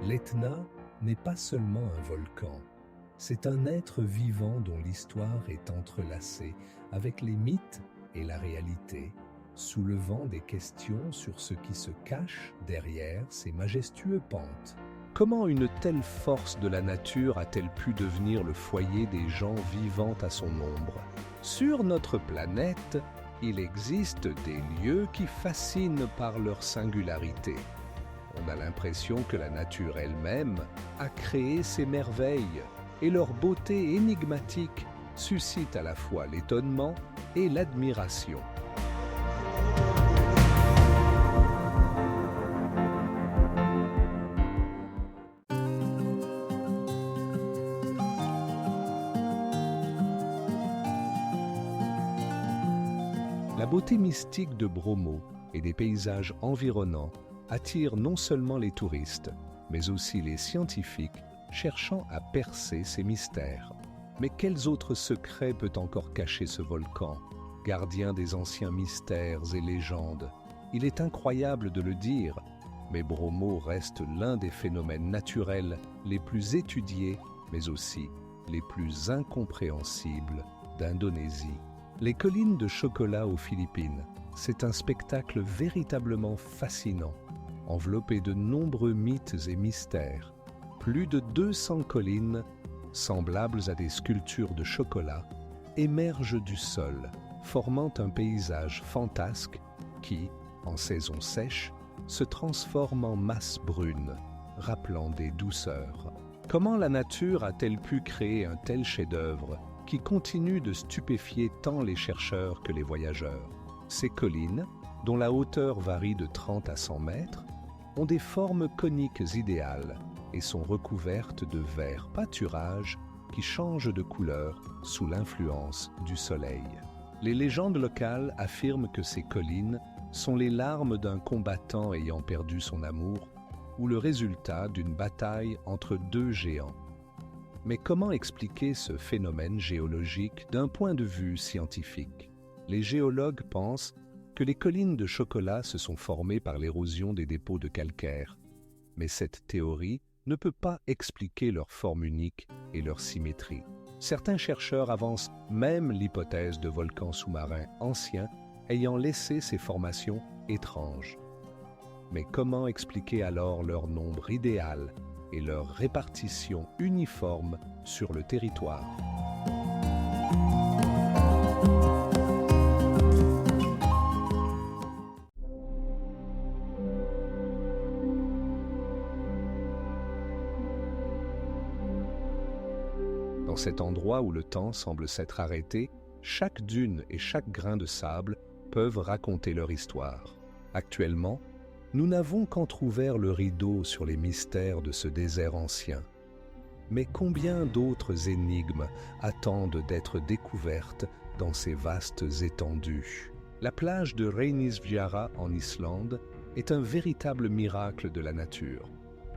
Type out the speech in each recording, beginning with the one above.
L'Etna n'est pas seulement un volcan, c'est un être vivant dont l'histoire est entrelacée avec les mythes et la réalité, soulevant des questions sur ce qui se cache derrière ces majestueux pentes. Comment une telle force de la nature a-t-elle pu devenir le foyer des gens vivant à son ombre? Sur notre planète, il existe des lieux qui fascinent par leur singularité. On a l'impression que la nature elle-même a créé ces merveilles, et leur beauté énigmatique suscite à la fois l'étonnement et l'admiration. La beauté mystique de Bromo et des paysages environnants attire non seulement les touristes, mais aussi les scientifiques cherchant à percer ces mystères. Mais quels autres secrets peut encore cacher ce volcan, gardien des anciens mystères et légendes? Il est incroyable de le dire, mais Bromo reste l'un des phénomènes naturels les plus étudiés, mais aussi les plus incompréhensibles d'Indonésie. Les collines de chocolat aux Philippines, c'est un spectacle véritablement fascinant, enveloppé de nombreux mythes et mystères. Plus de 200 collines, semblables à des sculptures de chocolat, émergent du sol, formant un paysage fantasque qui, en saison sèche, se transforme en masse brune, rappelant des douceurs. Comment la nature a-t-elle pu créer un tel chef-d'œuvre qui continue de stupéfier tant les chercheurs que les voyageurs? Ces collines, dont la hauteur varie de 30 à 100 mètres, ont des formes coniques idéales et sont recouvertes de verts pâturages qui changent de couleur sous l'influence du soleil. Les légendes locales affirment que ces collines sont les larmes d'un combattant ayant perdu son amour ou le résultat d'une bataille entre deux géants. Mais comment expliquer ce phénomène géologique d'un point de vue scientifique? Les géologues pensent que les collines de chocolat se sont formées par l'érosion des dépôts de calcaire. Mais cette théorie ne peut pas expliquer leur forme unique et leur symétrie. Certains chercheurs avancent même l'hypothèse de volcans sous-marins anciens ayant laissé ces formations étranges. Mais comment expliquer alors leur nombre idéal et leur répartition uniforme sur le territoire? Dans cet endroit où le temps semble s'être arrêté, chaque dune et chaque grain de sable peuvent raconter leur histoire. Actuellement, nous n'avons qu'entrouvert le rideau sur les mystères de ce désert ancien. Mais combien d'autres énigmes attendent d'être découvertes dans ces vastes étendues? La plage de Reynisfjara en Islande est un véritable miracle de la nature,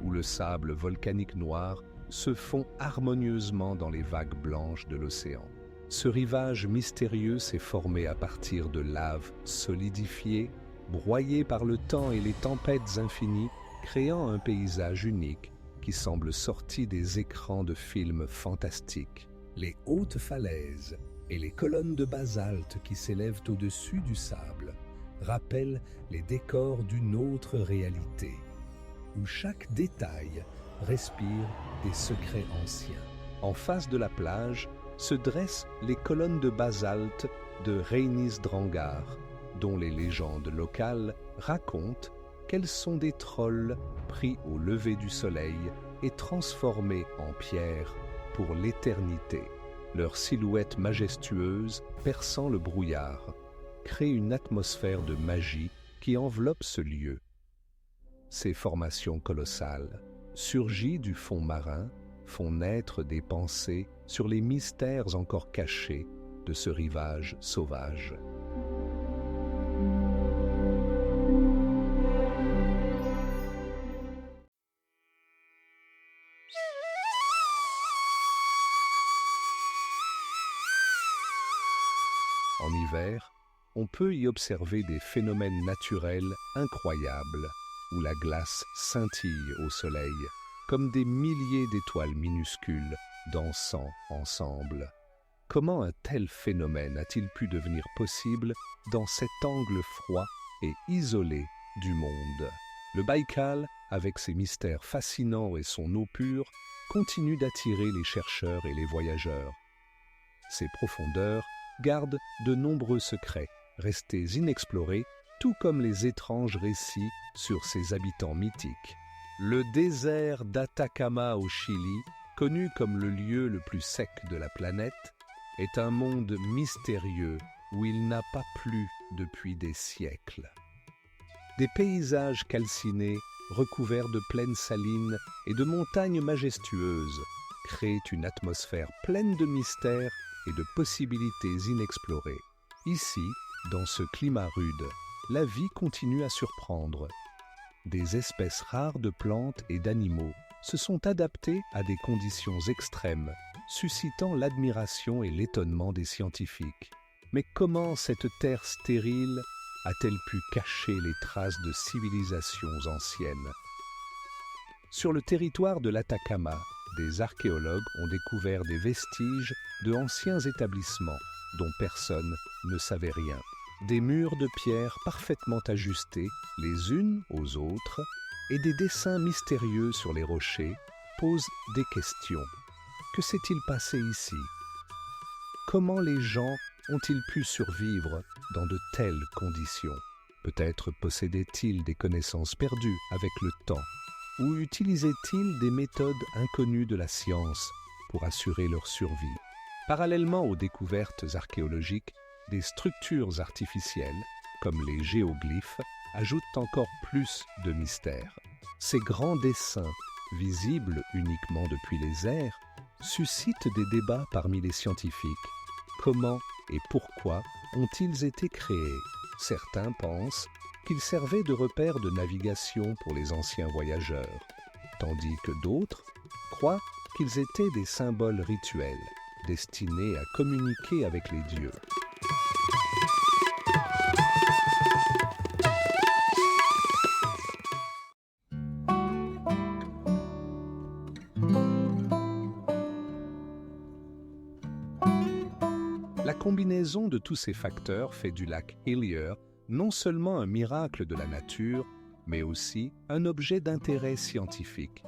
où le sable volcanique noir se fond harmonieusement dans les vagues blanches de l'océan. Ce rivage mystérieux s'est formé à partir de laves solidifiées, broyées par le temps et les tempêtes infinies, créant un paysage unique qui semble sorti des écrans de films fantastiques. Les hautes falaises et les colonnes de basalte qui s'élèvent au-dessus du sable rappellent les décors d'une autre réalité, où chaque détail respire des secrets anciens. En face de la plage se dressent les colonnes de basalte de Reynisdrangar, dont les légendes locales racontent qu'elles sont des trolls pris au lever du soleil et transformés en pierre pour l'éternité. Leur silhouette majestueuse, perçant le brouillard, crée une atmosphère de magie qui enveloppe ce lieu. Ces formations colossales, surgies du fond marin, font naître des pensées sur les mystères encore cachés de ce rivage sauvage. En hiver, on peut y observer des phénomènes naturels incroyables où la glace scintille au soleil, comme des milliers d'étoiles minuscules dansant ensemble. Comment un tel phénomène a-t-il pu devenir possible dans cet angle froid et isolé du monde? Le Baïkal, avec ses mystères fascinants et son eau pure, continue d'attirer les chercheurs et les voyageurs. Ses profondeurs gardent de nombreux secrets, restés inexplorés, tout comme les étranges récits sur ses habitants mythiques. Le désert d'Atacama au Chili, connu comme le lieu le plus sec de la planète, est un monde mystérieux où il n'a pas plu depuis des siècles. Des paysages calcinés, recouverts de plaines salines et de montagnes majestueuses, créent une atmosphère pleine de mystères et de possibilités inexplorées. Ici, dans ce climat rude, la vie continue à surprendre. Des espèces rares de plantes et d'animaux se sont adaptées à des conditions extrêmes, suscitant l'admiration et l'étonnement des scientifiques. Mais comment cette terre stérile a-t-elle pu cacher les traces de civilisations anciennes? Sur le territoire de l'Atacama, des archéologues ont découvert des vestiges de anciens établissements dont personne ne savait rien. Des murs de pierre parfaitement ajustés les unes aux autres et des dessins mystérieux sur les rochers posent des questions. Que s'est-il passé ici? Comment les gens ont-ils pu survivre dans de telles conditions? Peut-être possédaient-ils des connaissances perdues avec le temps, ou utilisaient-ils des méthodes inconnues de la science pour assurer leur survie? Parallèlement aux découvertes archéologiques, des structures artificielles, comme les géoglyphes, ajoutent encore plus de mystère. Ces grands dessins, visibles uniquement depuis les airs, suscitent des débats parmi les scientifiques. Comment et pourquoi ont-ils été créés? Certains pensent qu'ils servaient de repères de navigation pour les anciens voyageurs, tandis que d'autres croient qu'ils étaient des symboles rituels, destinés à communiquer avec les dieux. La combinaison de tous ces facteurs fait du lac Hillier non seulement un miracle de la nature, mais aussi un objet d'intérêt scientifique.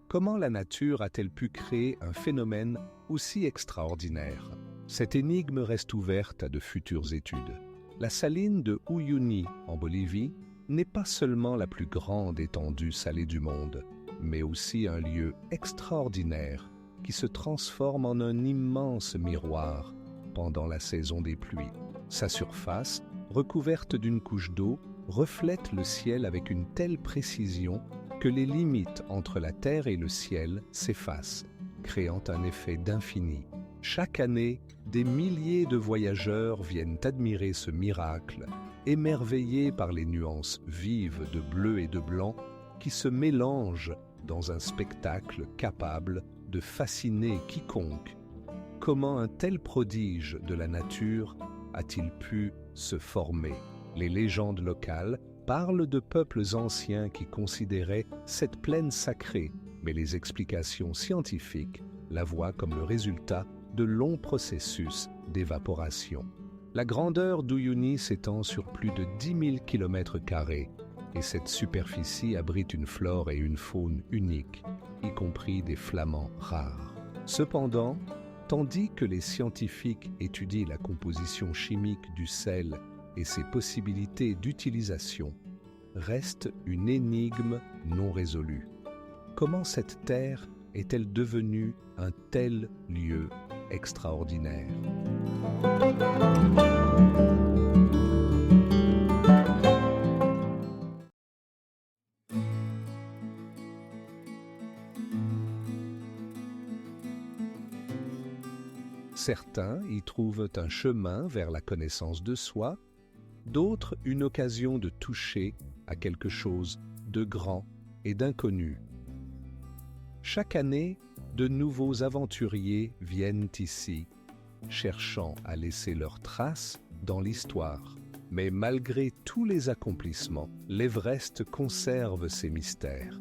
Comment la nature a-t-elle pu créer un phénomène aussi extraordinaire? Cette énigme reste ouverte à de futures études. La saline de Uyuni, en Bolivie, n'est pas seulement la plus grande étendue salée du monde, mais aussi un lieu extraordinaire qui se transforme en un immense miroir pendant la saison des pluies. Sa surface, recouverte d'une couche d'eau, reflète le ciel avec une telle précision que les limites entre la terre et le ciel s'effacent, créant un effet d'infini. Chaque année, des milliers de voyageurs viennent admirer ce miracle, émerveillés par les nuances vives de bleu et de blanc qui se mélangent dans un spectacle capable de fasciner quiconque. Comment un tel prodige de la nature a-t-il pu se former? Les légendes locales parlent de peuples anciens qui considéraient cette plaine sacrée, mais les explications scientifiques la voient comme le résultat de longs processus d'évaporation. La grandeur d'Uyuni s'étend sur plus de 10 000 km² et cette superficie abrite une flore et une faune uniques, y compris des flamants rares. Cependant, tandis que les scientifiques étudient la composition chimique du sel et ses possibilités d'utilisation, reste une énigme non résolue. Comment cette terre est-elle devenue un tel lieu extraordinaire? Certains y trouvent un chemin vers la connaissance de soi, d'autres une occasion de toucher à quelque chose de grand et d'inconnu. Chaque année, de nouveaux aventuriers viennent ici, cherchant à laisser leurs traces dans l'histoire. Mais malgré tous les accomplissements, l'Everest conserve ses mystères.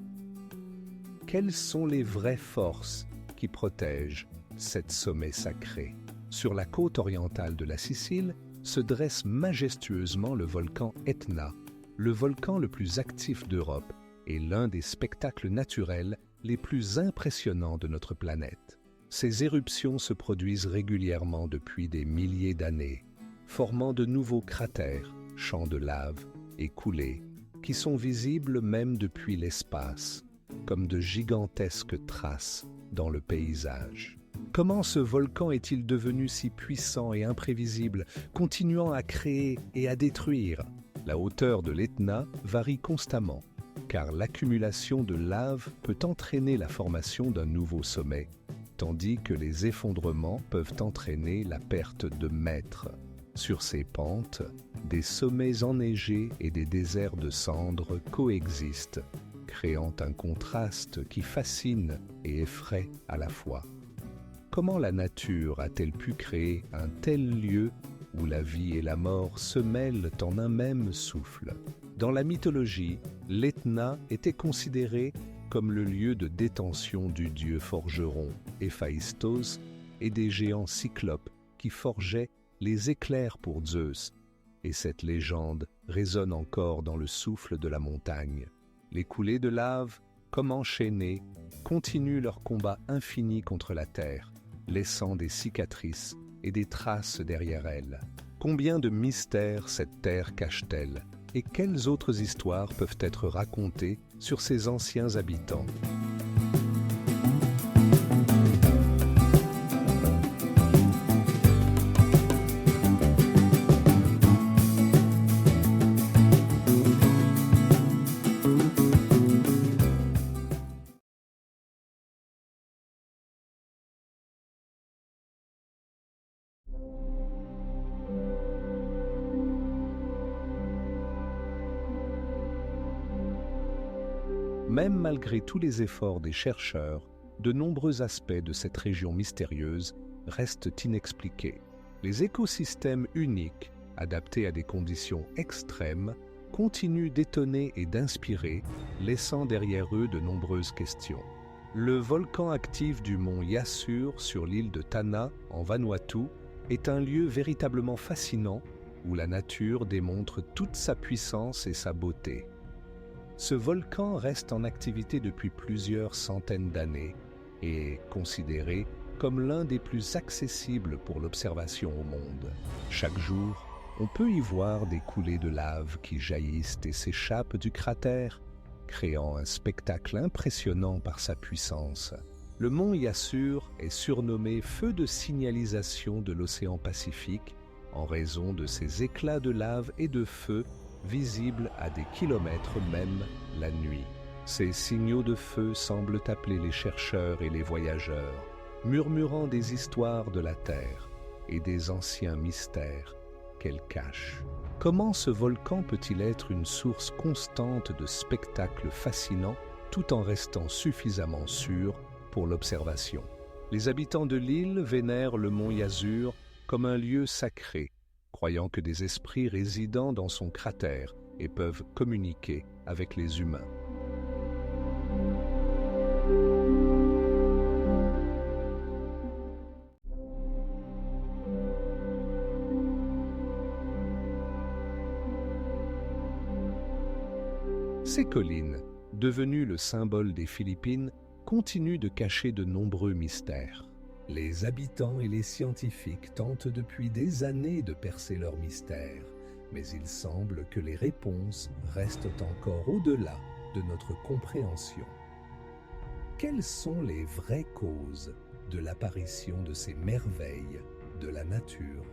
Quelles sont les vraies forces qui protègent cet sommet sacré? Sur la côte orientale de la Sicile se dresse majestueusement le volcan Etna, le volcan le plus actif d'Europe et l'un des spectacles naturels les plus impressionnants de notre planète. Ces éruptions se produisent régulièrement depuis des milliers d'années, formant de nouveaux cratères, champs de lave et coulées, qui sont visibles même depuis l'espace, comme de gigantesques traces dans le paysage. Comment ce volcan est-il devenu si puissant et imprévisible, continuant à créer et à détruire? La hauteur de l'Etna varie constamment, car l'accumulation de lave peut entraîner la formation d'un nouveau sommet, tandis que les effondrements peuvent entraîner la perte de mètres. Sur ces pentes, des sommets enneigés et des déserts de cendres coexistent, créant un contraste qui fascine et effraie à la fois. Comment la nature a-t-elle pu créer un tel lieu où la vie et la mort se mêlent en un même souffle? Dans la mythologie, l'Etna était considéré comme le lieu de détention du dieu forgeron Héphaïstos et des géants cyclopes qui forgeaient les éclairs pour Zeus. Et cette légende résonne encore dans le souffle de la montagne. Les coulées de lave, comme enchaînées, continuent leur combat infini contre la terre, laissant des cicatrices et des traces derrière elles. Combien de mystères cette terre cache-t-elle? Et quelles autres histoires peuvent être racontées sur ses anciens habitants? Même malgré tous les efforts des chercheurs, de nombreux aspects de cette région mystérieuse restent inexpliqués. Les écosystèmes uniques, adaptés à des conditions extrêmes, continuent d'étonner et d'inspirer, laissant derrière eux de nombreuses questions. Le volcan actif du mont Yassur sur l'île de Tanna, en Vanuatu, est un lieu véritablement fascinant où la nature démontre toute sa puissance et sa beauté. Ce volcan reste en activité depuis plusieurs centaines d'années et est considéré comme l'un des plus accessibles pour l'observation au monde. Chaque jour, on peut y voir des coulées de lave qui jaillissent et s'échappent du cratère, créant un spectacle impressionnant par sa puissance. Le mont Yassur est surnommé feu de signalisation de l'océan Pacifique en raison de ses éclats de lave et de feu visibles à des kilomètres même la nuit. Ces signaux de feu semblent appeler les chercheurs et les voyageurs, murmurant des histoires de la Terre et des anciens mystères qu'elle cache. Comment ce volcan peut-il être une source constante de spectacles fascinants tout en restant suffisamment sûr pour l'observation? Les habitants de l'île vénèrent le mont Yassur comme un lieu sacré, croyant que des esprits résident dans son cratère et peuvent communiquer avec les humains. Ces collines, devenues le symbole des Philippines, continuent de cacher de nombreux mystères. Les habitants et les scientifiques tentent depuis des années de percer leurs mystères, mais il semble que les réponses restent encore au-delà de notre compréhension. Quelles sont les vraies causes de l'apparition de ces merveilles de la nature?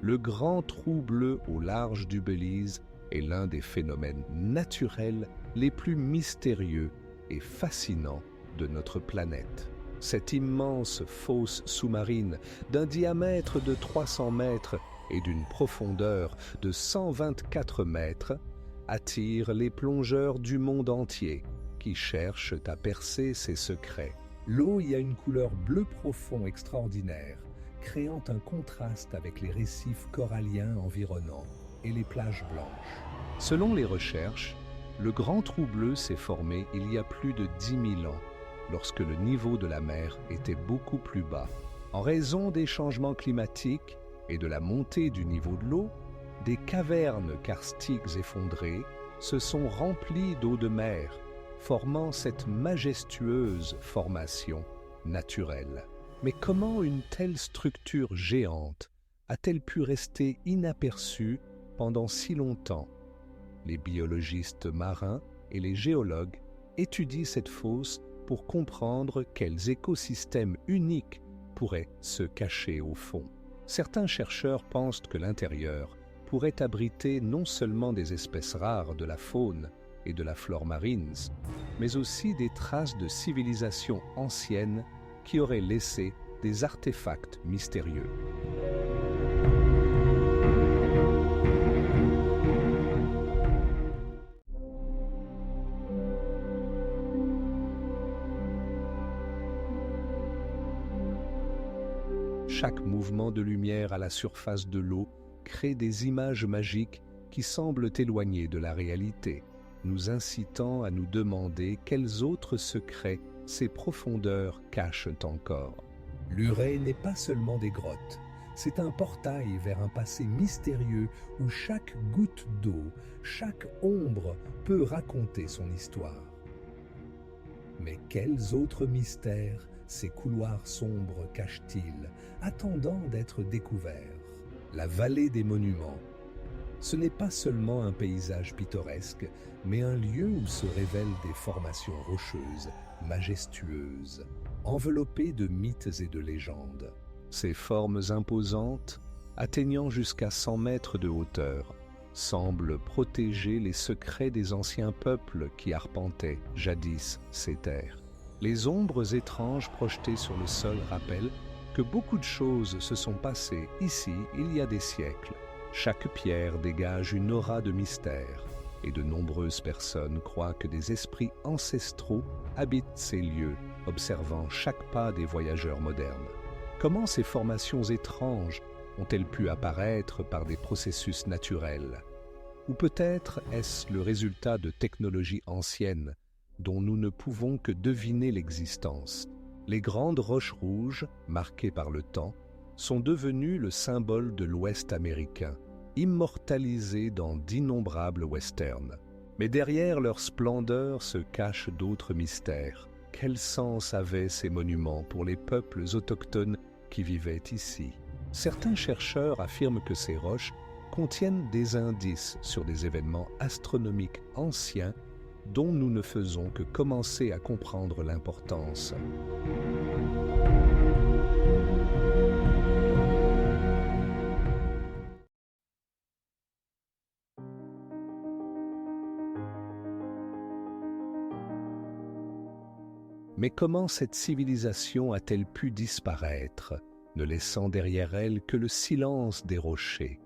Le grand trou bleu au large du Belize est l'un des phénomènes naturels les plus mystérieux et fascinants de notre planète. Cette immense fosse sous-marine d'un diamètre de 300 mètres et d'une profondeur de 124 mètres attire les plongeurs du monde entier qui cherchent à percer ses secrets. L'eau y a une couleur bleu profond extraordinaire, créant un contraste avec les récifs coralliens environnants et les plages blanches. Selon les recherches, le grand trou bleu s'est formé il y a plus de 10 000 ans lorsque le niveau de la mer était beaucoup plus bas. En raison des changements climatiques et de la montée du niveau de l'eau, des cavernes karstiques effondrées se sont remplies d'eau de mer, formant cette majestueuse formation naturelle. Mais comment une telle structure géante a-t-elle pu rester inaperçue pendant si longtemps? Les biologistes marins et les géologues étudient cette fosse pour comprendre quels écosystèmes uniques pourraient se cacher au fond. Certains chercheurs pensent que l'intérieur pourrait abriter non seulement des espèces rares de la faune et de la flore marines, mais aussi des traces de civilisations anciennes qui auraient laissé des artefacts mystérieux. Chaque mouvement de lumière à la surface de l'eau crée des images magiques qui semblent éloignées de la réalité, nous incitant à nous demander quels autres secrets ces profondeurs cachent encore. L'Urée n'est pas seulement des grottes, c'est un portail vers un passé mystérieux où chaque goutte d'eau, chaque ombre peut raconter son histoire. Mais quels autres mystères ces couloirs sombres cachent-ils, attendant d'être découverts? La vallée des monuments. Ce n'est pas seulement un paysage pittoresque, mais un lieu où se révèlent des formations rocheuses, majestueuses, enveloppées de mythes et de légendes. Ces formes imposantes, atteignant jusqu'à 100 mètres de hauteur, semblent protéger les secrets des anciens peuples qui arpentaient jadis ces terres. Les ombres étranges projetées sur le sol rappellent que beaucoup de choses se sont passées ici il y a des siècles. Chaque pierre dégage une aura de mystère, et de nombreuses personnes croient que des esprits ancestraux habitent ces lieux, observant chaque pas des voyageurs modernes. Comment ces formations étranges ont-elles pu apparaître par des processus naturels? Ou peut-être est-ce le résultat de technologies anciennes dont nous ne pouvons que deviner l'existence? Les grandes roches rouges, marquées par le temps, sont devenues le symbole de l'Ouest américain, immortalisées dans d'innombrables westerns. Mais derrière leur splendeur se cachent d'autres mystères. Quel sens avaient ces monuments pour les peuples autochtones qui vivaient ici? Certains chercheurs affirment que ces roches contiennent des indices sur des événements astronomiques anciens dont nous ne faisons que commencer à comprendre l'importance. Mais comment cette civilisation a-t-elle pu disparaître, ne laissant derrière elle que le silence des rochers?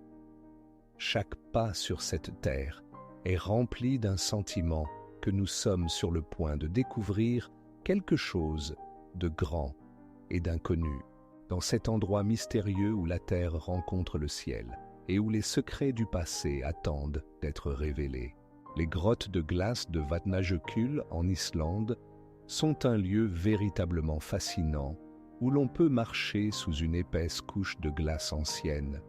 Chaque pas sur cette terre est rempli d'un sentiment que nous sommes sur le point de découvrir quelque chose de grand et d'inconnu, dans cet endroit mystérieux où la terre rencontre le ciel et où les secrets du passé attendent d'être révélés. Les grottes de glace de Vatnajökull en Islande sont un lieu véritablement fascinant où l'on peut marcher sous une épaisse couche de glace ancienne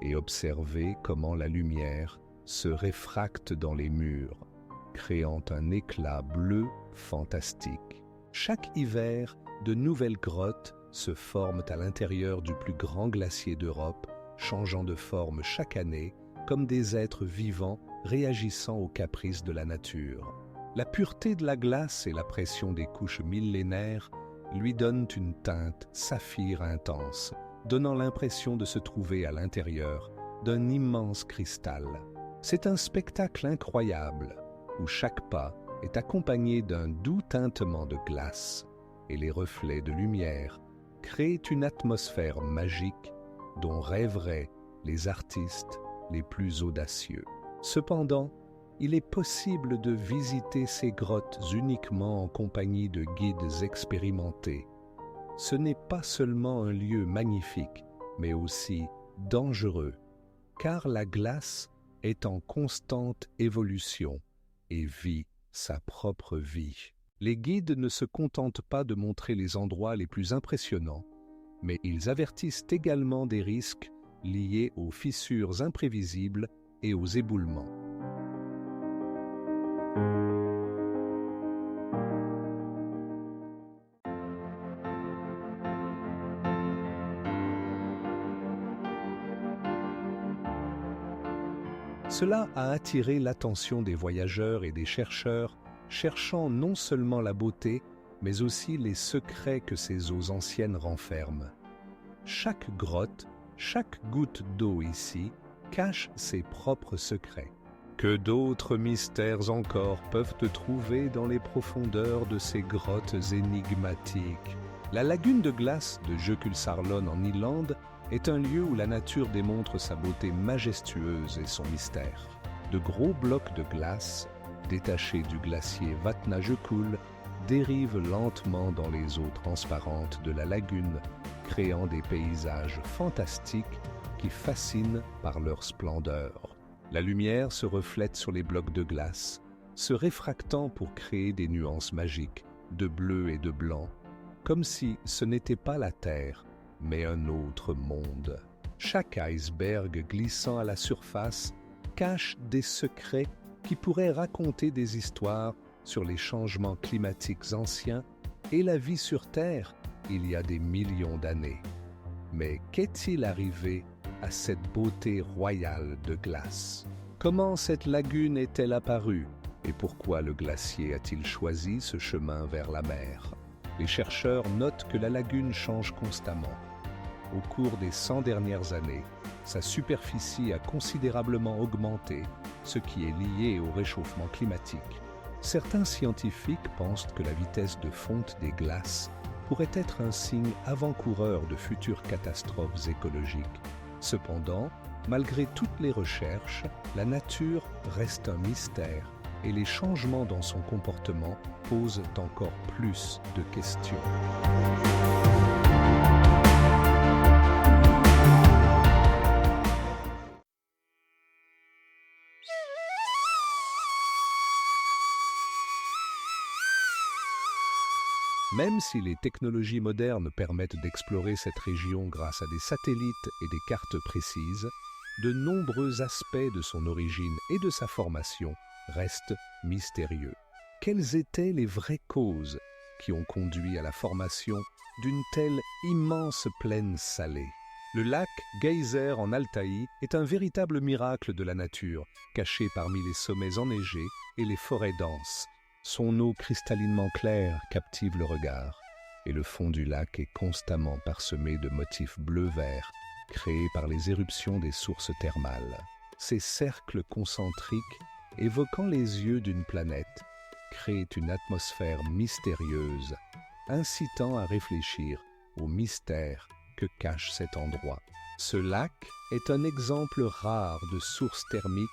et observer comment la lumière se réfracte dans les murs, créant un éclat bleu fantastique. Chaque hiver, de nouvelles grottes se forment à l'intérieur du plus grand glacier d'Europe, changeant de forme chaque année comme des êtres vivants réagissant aux caprices de la nature. La pureté de la glace et la pression des couches millénaires lui donnent une teinte saphir intense, donnant l'impression de se trouver à l'intérieur d'un immense cristal. C'est un spectacle incroyable, où chaque pas est accompagné d'un doux tintement de glace, et les reflets de lumière créent une atmosphère magique dont rêveraient les artistes les plus audacieux. Cependant, il est possible de visiter ces grottes uniquement en compagnie de guides expérimentés. Ce n'est pas seulement un lieu magnifique, mais aussi dangereux, car la glace est en constante évolution et vit sa propre vie. Les guides ne se contentent pas de montrer les endroits les plus impressionnants, mais ils avertissent également des risques liés aux fissures imprévisibles et aux éboulements. Cela a attiré l'attention des voyageurs et des chercheurs cherchant non seulement la beauté, mais aussi les secrets que ces eaux anciennes renferment. Chaque grotte, chaque goutte d'eau ici cache ses propres secrets. Que d'autres mystères encore peuvent te trouver dans les profondeurs de ces grottes énigmatiques. La lagune de glace de Jökulsárlón en Irlande est un lieu où la nature démontre sa beauté majestueuse et son mystère. De gros blocs de glace, détachés du glacier Vatnajökull, dérivent lentement dans les eaux transparentes de la lagune, créant des paysages fantastiques qui fascinent par leur splendeur. La lumière se reflète sur les blocs de glace, se réfractant pour créer des nuances magiques, de bleu et de blanc, comme si ce n'était pas la Terre, mais un autre monde. Chaque iceberg glissant à la surface cache des secrets qui pourraient raconter des histoires sur les changements climatiques anciens et la vie sur Terre il y a des millions d'années. Mais qu'est-il arrivé à cette beauté royale de glace? Comment cette lagune est-elle apparue et pourquoi le glacier a-t-il choisi ce chemin vers la mer? Les chercheurs notent que la lagune change constamment. Au cours des 100 dernières années, sa superficie a considérablement augmenté, ce qui est lié au réchauffement climatique. Certains scientifiques pensent que la vitesse de fonte des glaces pourrait être un signe avant-coureur de futures catastrophes écologiques. Cependant, malgré toutes les recherches, la nature reste un mystère et les changements dans son comportement posent encore plus de questions. Même si les technologies modernes permettent d'explorer cette région grâce à des satellites et des cartes précises, de nombreux aspects de son origine et de sa formation restent mystérieux. Quelles étaient les vraies causes qui ont conduit à la formation d'une telle immense plaine salée? Le lac Geyser en Altaï est un véritable miracle de la nature, caché parmi les sommets enneigés et les forêts denses. Son eau cristallinement claire captive le regard, et le fond du lac est constamment parsemé de motifs bleu-vert créés par les éruptions des sources thermales. Ces cercles concentriques, évoquant les yeux d'une planète, créent une atmosphère mystérieuse, incitant à réfléchir au mystère que cache cet endroit. Ce lac est un exemple rare de source thermique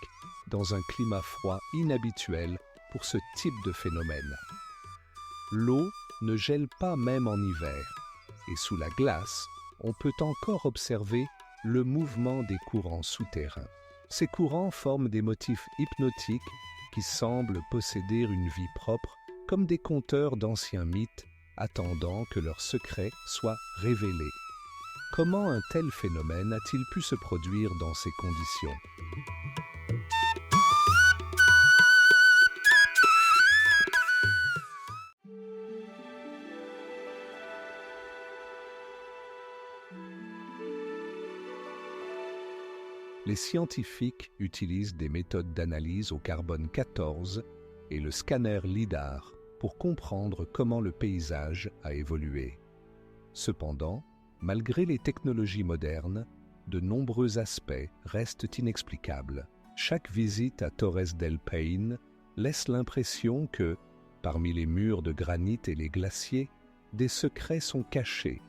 dans un climat froid inhabituel pour ce type de phénomène. L'eau ne gèle pas même en hiver, et sous la glace, on peut encore observer le mouvement des courants souterrains. Ces courants forment des motifs hypnotiques qui semblent posséder une vie propre, comme des conteurs d'anciens mythes, attendant que leurs secrets soient révélés. Comment un tel phénomène a-t-il pu se produire dans ces conditions ? Les scientifiques utilisent des méthodes d'analyse au carbone 14 et le scanner LIDAR pour comprendre comment le paysage a évolué. Cependant, malgré les technologies modernes, de nombreux aspects restent inexplicables. Chaque visite à Torres del Paine laisse l'impression que, parmi les murs de granit et les glaciers, des secrets sont cachés,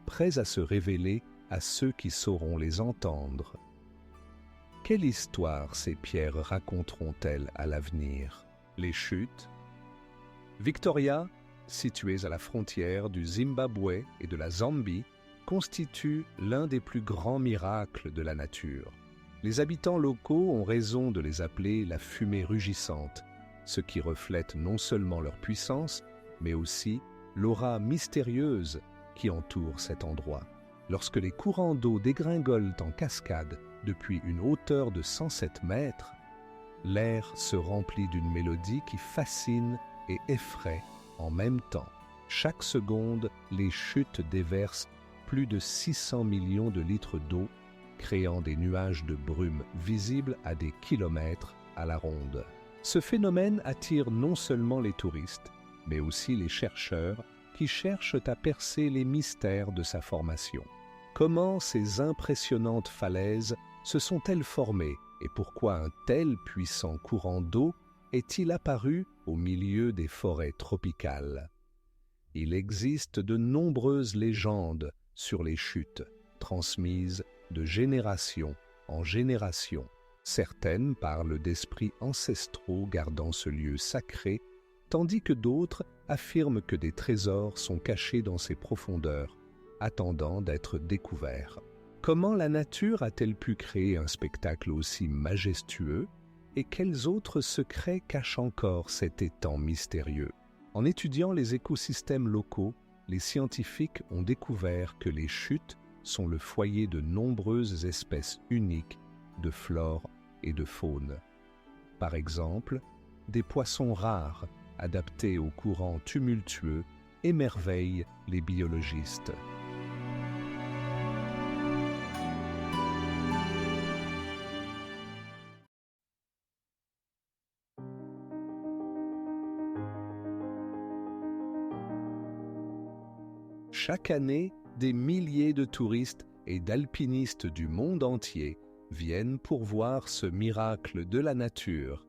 prêts à se révéler à ceux qui sauront les entendre. Quelle histoire ces pierres raconteront-elles à l'avenir? Les chutes? Victoria, situées à la frontière du Zimbabwe et de la Zambie, constituent l'un des plus grands miracles de la nature. Les habitants locaux ont raison de les appeler la fumée rugissante, ce qui reflète non seulement leur puissance, mais aussi l'aura mystérieuse qui entoure cet endroit. Lorsque les courants d'eau dégringolent en cascade depuis une hauteur de 107 mètres, l'air se remplit d'une mélodie qui fascine et effraie en même temps. Chaque seconde, les chutes déversent plus de 600 millions de litres d'eau, créant des nuages de brume visibles à des kilomètres à la ronde. Ce phénomène attire non seulement les touristes, mais aussi les chercheurs qui cherchent à percer les mystères de sa formation. Comment ces impressionnantes falaises se sont-elles formées et pourquoi un tel puissant courant d'eau est-il apparu au milieu des forêts tropicales? Il existe de nombreuses légendes sur les chutes, transmises de génération en génération. Certaines parlent d'esprits ancestraux gardant ce lieu sacré, tandis que d'autres affirment que des trésors sont cachés dans ses profondeurs, attendant d'être découverts. Comment la nature a-t-elle pu créer un spectacle aussi majestueux et quels autres secrets cachent encore cet étang mystérieux? En étudiant les écosystèmes locaux, les scientifiques ont découvert que les chutes sont le foyer de nombreuses espèces uniques de flore et de faune. Par exemple, des poissons rares adaptés aux courants tumultueux émerveillent les biologistes. Chaque année, des milliers de touristes et d'alpinistes du monde entier viennent pour voir ce miracle de la nature.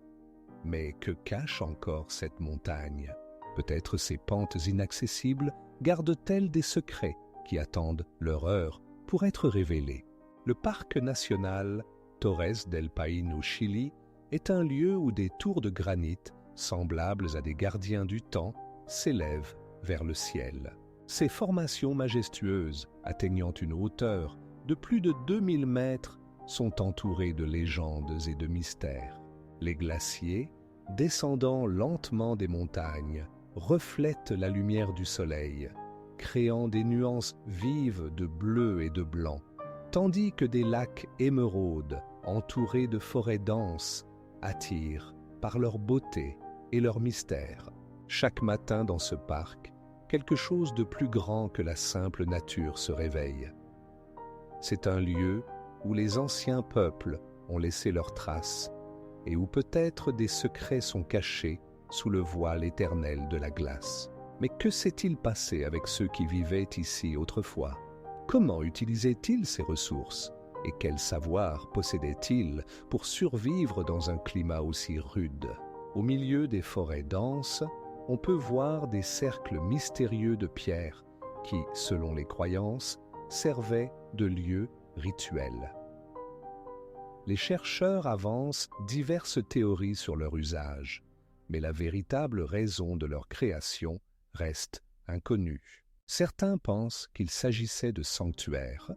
Mais que cache encore cette montagne? Peut-être ses pentes inaccessibles gardent-elles des secrets qui attendent leur heure pour être révélés. Le parc national Torres del Paine au Chili est un lieu où des tours de granit, semblables à des gardiens du temps, s'élèvent vers le ciel. Ces formations majestueuses, atteignant une hauteur de plus de 2000 mètres, sont entourées de légendes et de mystères. Les glaciers, descendant lentement des montagnes, reflètent la lumière du soleil, créant des nuances vives de bleu et de blanc, tandis que des lacs émeraudes, entourés de forêts denses, attirent par leur beauté et leur mystère. Chaque matin dans ce parc, quelque chose de plus grand que la simple nature se réveille. C'est un lieu où les anciens peuples ont laissé leurs traces et où peut-être des secrets sont cachés sous le voile éternel de la glace. Mais que s'est-il passé avec ceux qui vivaient ici autrefois? Comment utilisaient-ils ces ressources? Et quel savoir possédaient-ils pour survivre dans un climat aussi rude? Au milieu des forêts denses, on peut voir des cercles mystérieux de pierre qui, selon les croyances, servaient de lieux rituels. Les chercheurs avancent diverses théories sur leur usage, mais la véritable raison de leur création reste inconnue. Certains pensent qu'il s'agissait de sanctuaires,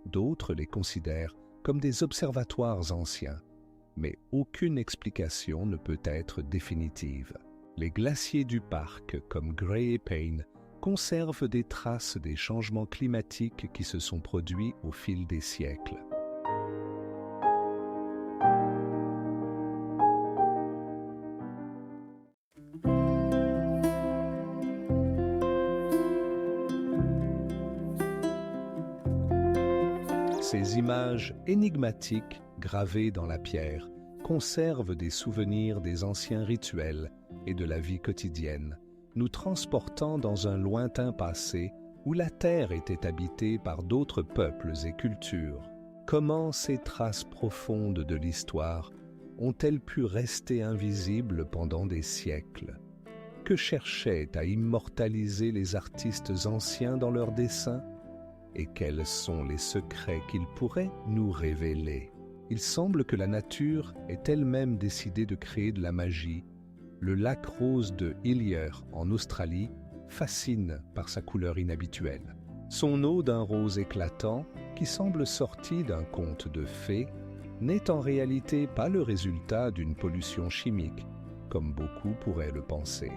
d'autres les considèrent comme des observatoires anciens, mais aucune explication ne peut être définitive. Les glaciers du parc, comme Grey Pain, conservent des traces des changements climatiques qui se sont produits au fil des siècles. Ces images énigmatiques gravées dans la pierre conservent des souvenirs des anciens rituels et de la vie quotidienne, nous transportant dans un lointain passé où la Terre était habitée par d'autres peuples et cultures. Comment ces traces profondes de l'histoire ont-elles pu rester invisibles pendant des siècles? Que cherchaient à immortaliser les artistes anciens dans leurs dessins? Et quels sont les secrets qu'ils pourraient nous révéler? Il semble que la nature ait elle-même décidé de créer de la magie. Le lac rose de Hillier, en Australie, fascine par sa couleur inhabituelle. Son eau d'un rose éclatant, qui semble sortie d'un conte de fées, n'est en réalité pas le résultat d'une pollution chimique, comme beaucoup pourraient le penser.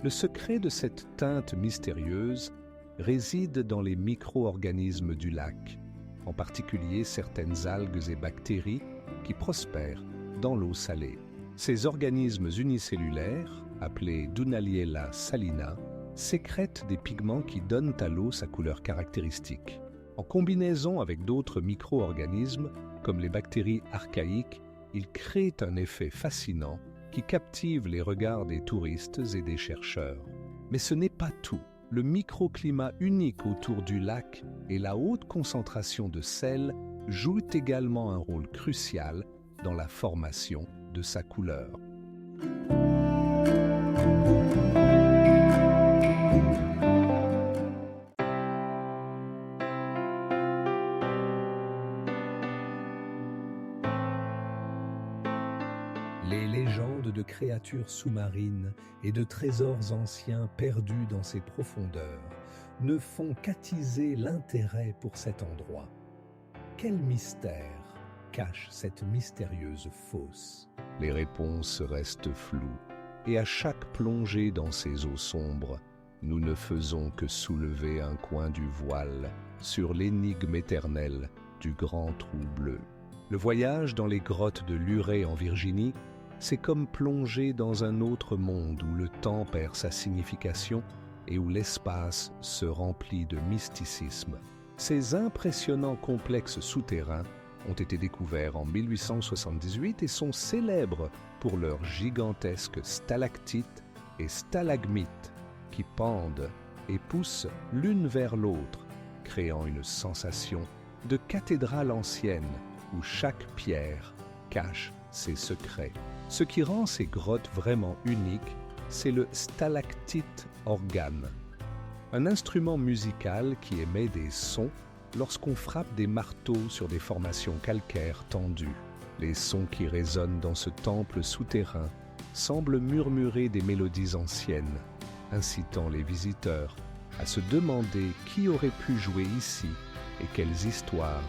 Le secret de cette teinte mystérieuse réside dans les micro-organismes du lac, en particulier certaines algues et bactéries qui prospèrent dans l'eau salée. Ces organismes unicellulaires, appelés Dunaliella salina, sécrètent des pigments qui donnent à l'eau sa couleur caractéristique. En combinaison avec d'autres micro-organismes, comme les bactéries archaïques, ils créent un effet fascinant qui captive les regards des touristes et des chercheurs. Mais ce n'est pas tout. Le microclimat unique autour du lac et la haute concentration de sel jouent également un rôle crucial dans la formation de sa couleur. Les légendes de créatures sous-marines et de trésors anciens perdus dans ces profondeurs ne font qu'attiser l'intérêt pour cet endroit. Quel mystère cache cette mystérieuse fosse? Les réponses restent floues, et à chaque plongée dans ces eaux sombres, nous ne faisons que soulever un coin du voile sur l'énigme éternelle du grand trou bleu. Le voyage dans les grottes de Luray en Virginie, c'est comme plonger dans un autre monde où le temps perd sa signification et où l'espace se remplit de mysticisme. Ces impressionnants complexes souterrains ont été découverts en 1878 et sont célèbres pour leurs gigantesques stalactites et stalagmites qui pendent et poussent l'une vers l'autre, créant une sensation de cathédrale ancienne où chaque pierre cache ses secrets. Ce qui rend ces grottes vraiment uniques, c'est le stalactite organe, un instrument musical qui émet des sons lorsqu'on frappe des marteaux sur des formations calcaires tendues. Les sons qui résonnent dans ce temple souterrain semblent murmurer des mélodies anciennes, incitant les visiteurs à se demander qui aurait pu jouer ici et quelles histoires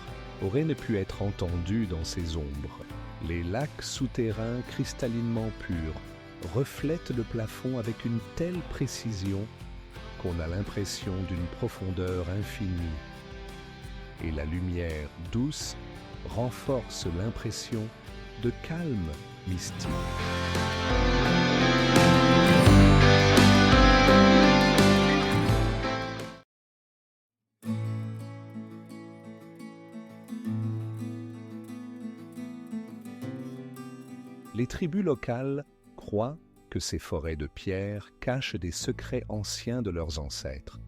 auraient pu être entendues dans ces ombres. Les lacs souterrains cristallinement purs reflètent le plafond avec une telle précision qu'on a l'impression d'une profondeur infinie. Et la lumière douce renforce l'impression de calme mystique. Les tribus locales croient que ces forêts de pierre cachent des secrets anciens de leurs ancêtres,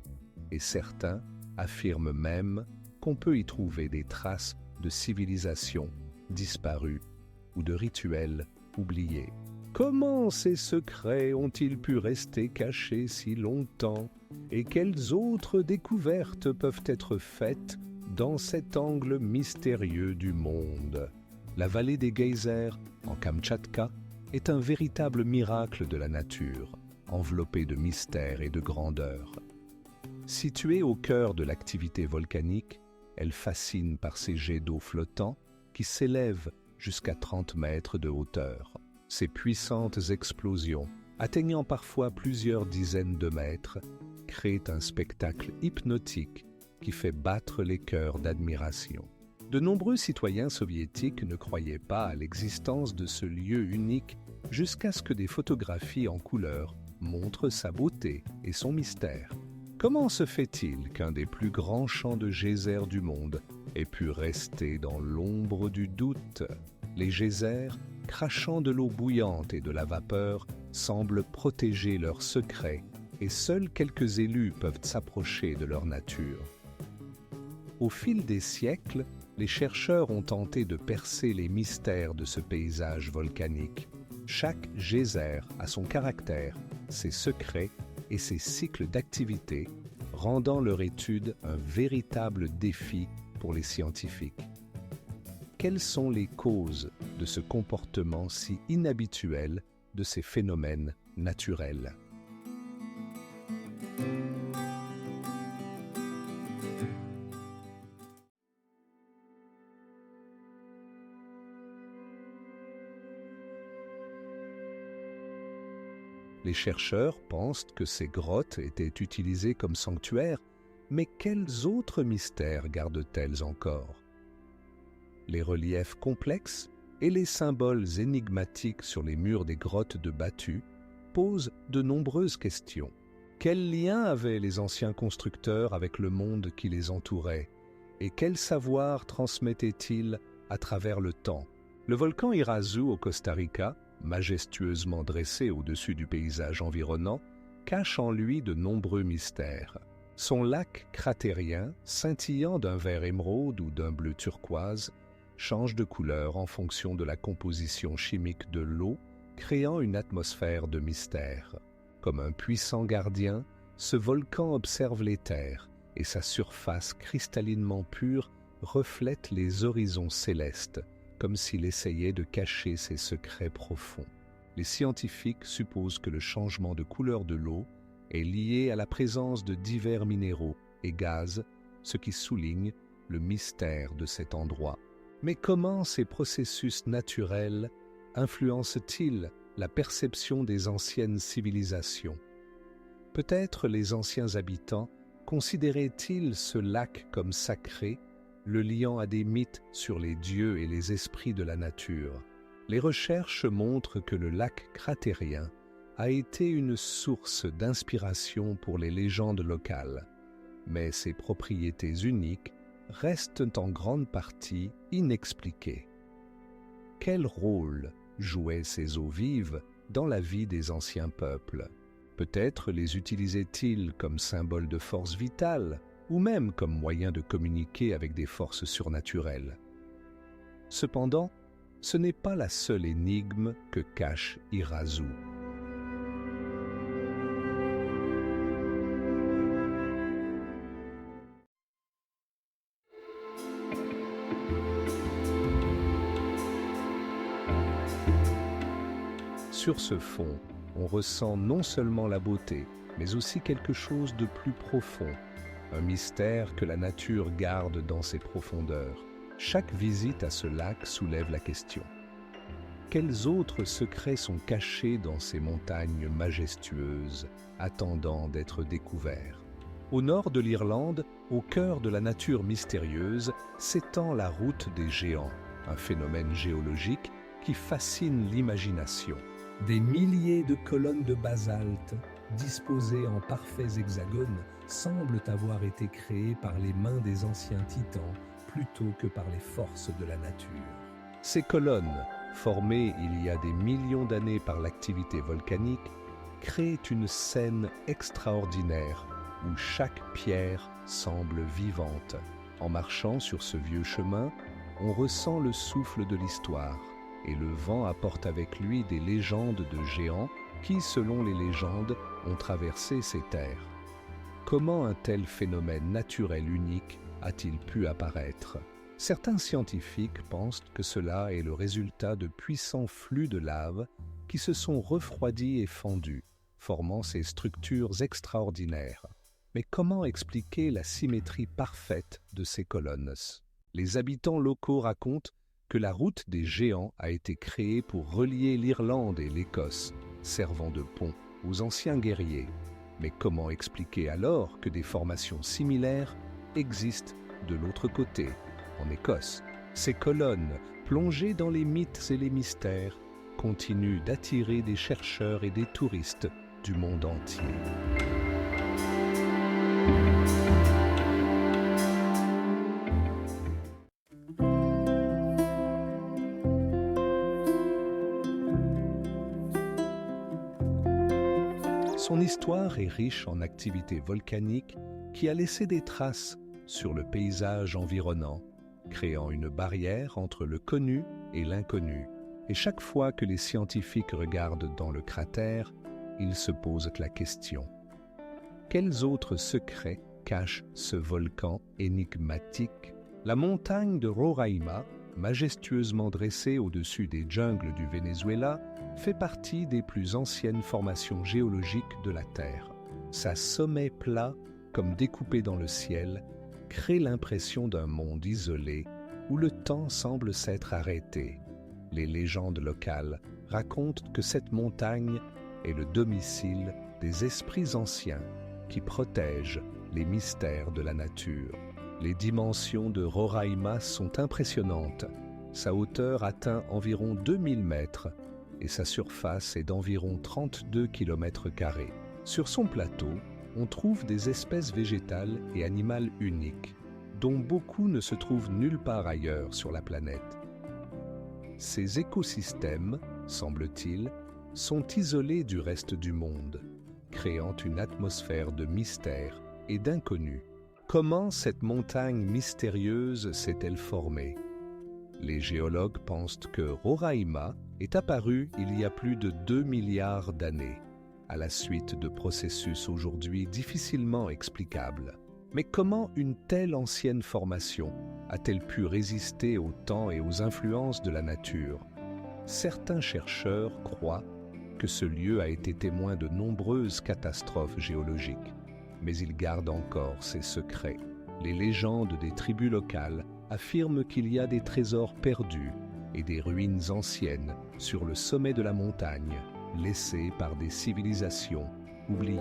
et certains affirment même qu'on peut y trouver des traces de civilisations disparues ou de rituels oubliés. Comment ces secrets ont-ils pu rester cachés si longtemps, et quelles autres découvertes peuvent être faites dans cet angle mystérieux du monde? La vallée des geysers, en Kamtchatka, est un véritable miracle de la nature, enveloppé de mystère et de grandeur. Située au cœur de l'activité volcanique, elle fascine par ses jets d'eau flottants qui s'élèvent jusqu'à 30 mètres de hauteur. Ces puissantes explosions, atteignant parfois plusieurs dizaines de mètres, créent un spectacle hypnotique qui fait battre les cœurs d'admiration. De nombreux citoyens soviétiques ne croyaient pas à l'existence de ce lieu unique jusqu'à ce que des photographies en couleur montrent sa beauté et son mystère. Comment se fait-il qu'un des plus grands champs de geysers du monde ait pu rester dans l'ombre du doute? Les geysers, crachant de l'eau bouillante et de la vapeur, semblent protéger leurs secrets et seuls quelques élus peuvent s'approcher de leur nature. Au fil des siècles, les chercheurs ont tenté de percer les mystères de ce paysage volcanique. Chaque geyser a son caractère, ses secrets et ses cycles d'activité, rendant leur étude un véritable défi pour les scientifiques. Quelles sont les causes de ce comportement si inhabituel de ces phénomènes naturels? Les chercheurs pensent que ces grottes étaient utilisées comme sanctuaires, mais quels autres mystères gardent-elles encore? Les reliefs complexes et les symboles énigmatiques sur les murs des grottes de Batu posent de nombreuses questions. Quel lien avaient les anciens constructeurs avec le monde qui les entourait? Et quel savoir transmettaient-ils à travers le temps? Le volcan Irazu au Costa Rica, majestueusement dressé au-dessus du paysage environnant, cache en lui de nombreux mystères. Son lac cratérien, scintillant d'un vert émeraude ou d'un bleu turquoise, change de couleur en fonction de la composition chimique de l'eau, créant une atmosphère de mystère. Comme un puissant gardien, ce volcan observe les terres et sa surface cristallinement pure reflète les horizons célestes, comme s'il essayait de cacher ses secrets profonds. Les scientifiques supposent que le changement de couleur de l'eau est lié à la présence de divers minéraux et gaz, ce qui souligne le mystère de cet endroit. Mais comment ces processus naturels influencent-ils la perception des anciennes civilisations? Peut-être les anciens habitants considéraient-ils ce lac comme sacré, le liant à des mythes sur les dieux et les esprits de la nature. Les recherches montrent que le lac cratérien a été une source d'inspiration pour les légendes locales, mais ses propriétés uniques restent en grande partie inexpliquées. Quel rôle jouaient ces eaux vives dans la vie des anciens peuples? Peut-être les utilisaient-ils comme symbole de force vitale, ou même comme moyen de communiquer avec des forces surnaturelles. Cependant, ce n'est pas la seule énigme que cache Irazu. Sur ce fond, on ressent non seulement la beauté, mais aussi quelque chose de plus profond, un mystère que la nature garde dans ses profondeurs. Chaque visite à ce lac soulève la question. Quels autres secrets sont cachés dans ces montagnes majestueuses, attendant d'être découverts? Au nord de l'Irlande, au cœur de la nature mystérieuse, s'étend la route des géants, un phénomène géologique qui fascine l'imagination. Des milliers de colonnes de basalte, disposées en parfaits hexagones, semblent avoir été créées par les mains des anciens titans plutôt que par les forces de la nature. Ces colonnes, formées il y a des millions d'années par l'activité volcanique, créent une scène extraordinaire où chaque pierre semble vivante. En marchant sur ce vieux chemin, on ressent le souffle de l'histoire, et le vent apporte avec lui des légendes de géants qui, selon les légendes, ont traversé ces terres. Comment un tel phénomène naturel unique a-t-il pu apparaître? Certains scientifiques pensent que cela est le résultat de puissants flux de lave qui se sont refroidis et fendus, formant ces structures extraordinaires. Mais comment expliquer la symétrie parfaite de ces colonnes? Les habitants locaux racontent que la route des géants a été créée pour relier l'Irlande et l'Écosse, servant de pont aux anciens guerriers. Mais comment expliquer alors que des formations similaires existent de l'autre côté, en Écosse? Ces colonnes, plongées dans les mythes et les mystères, continuent d'attirer des chercheurs et des touristes du monde entier. Son histoire est riche en activités volcaniques qui a laissé des traces sur le paysage environnant, créant une barrière entre le connu et l'inconnu. Et chaque fois que les scientifiques regardent dans le cratère, ils se posent la question: quels autres secrets cache ce volcan énigmatique? La montagne de Roraima, majestueusement dressée au-dessus des jungles du Venezuela, fait partie des plus anciennes formations géologiques de la Terre. Sa sommet plat, comme découpé dans le ciel, crée l'impression d'un monde isolé où le temps semble s'être arrêté. Les légendes locales racontent que cette montagne est le domicile des esprits anciens qui protègent les mystères de la nature. Les dimensions de Roraima sont impressionnantes. Sa hauteur atteint environ 2000 mètres et sa surface est d'environ 32 km². Sur son plateau, on trouve des espèces végétales et animales uniques, dont beaucoup ne se trouvent nulle part ailleurs sur la planète. Ces écosystèmes, semble-t-il, sont isolés du reste du monde, créant une atmosphère de mystère et d'inconnu. Comment cette montagne mystérieuse s'est-elle formée? Les géologues pensent que Roraima est apparue il y a plus de 2 milliards d'années, à la suite de processus aujourd'hui difficilement explicables. Mais comment une telle ancienne formation a-t-elle pu résister au temps et aux influences de la nature? Certains chercheurs croient que ce lieu a été témoin de nombreuses catastrophes géologiques, mais il garde encore ses secrets. Les légendes des tribus locales affirment qu'il y a des trésors perdus et des ruines anciennes sur le sommet de la montagne, laissées par des civilisations oubliées.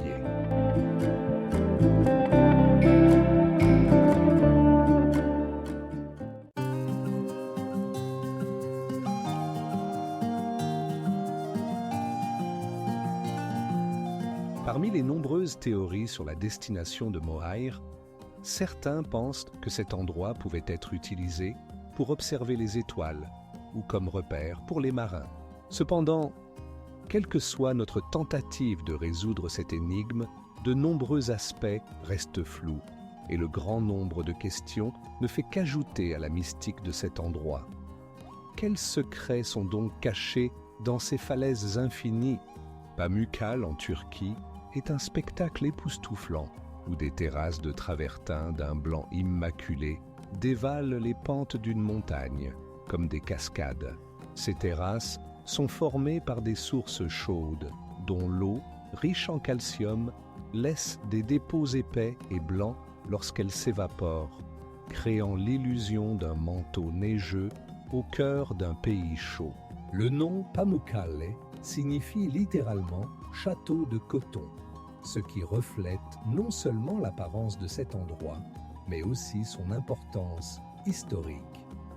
Parmi les nombreuses théories sur la destination de Mohair, certains pensent que cet endroit pouvait être utilisé pour observer les étoiles ou comme repère pour les marins. Cependant, quelle que soit notre tentative de résoudre cette énigme, de nombreux aspects restent flous et le grand nombre de questions ne fait qu'ajouter à la mystique de cet endroit. Quels secrets sont donc cachés dans ces falaises infinies? Pamukkale, en Turquie, est un spectacle époustouflant où des terrasses de travertin d'un blanc immaculé dévalent les pentes d'une montagne, comme des cascades. Ces terrasses sont formées par des sources chaudes, dont l'eau, riche en calcium, laisse des dépôts épais et blancs lorsqu'elle s'évapore, créant l'illusion d'un manteau neigeux au cœur d'un pays chaud. Le nom Pamukkale signifie littéralement « château de coton », ce qui reflète non seulement l'apparence de cet endroit, mais aussi son importance historique.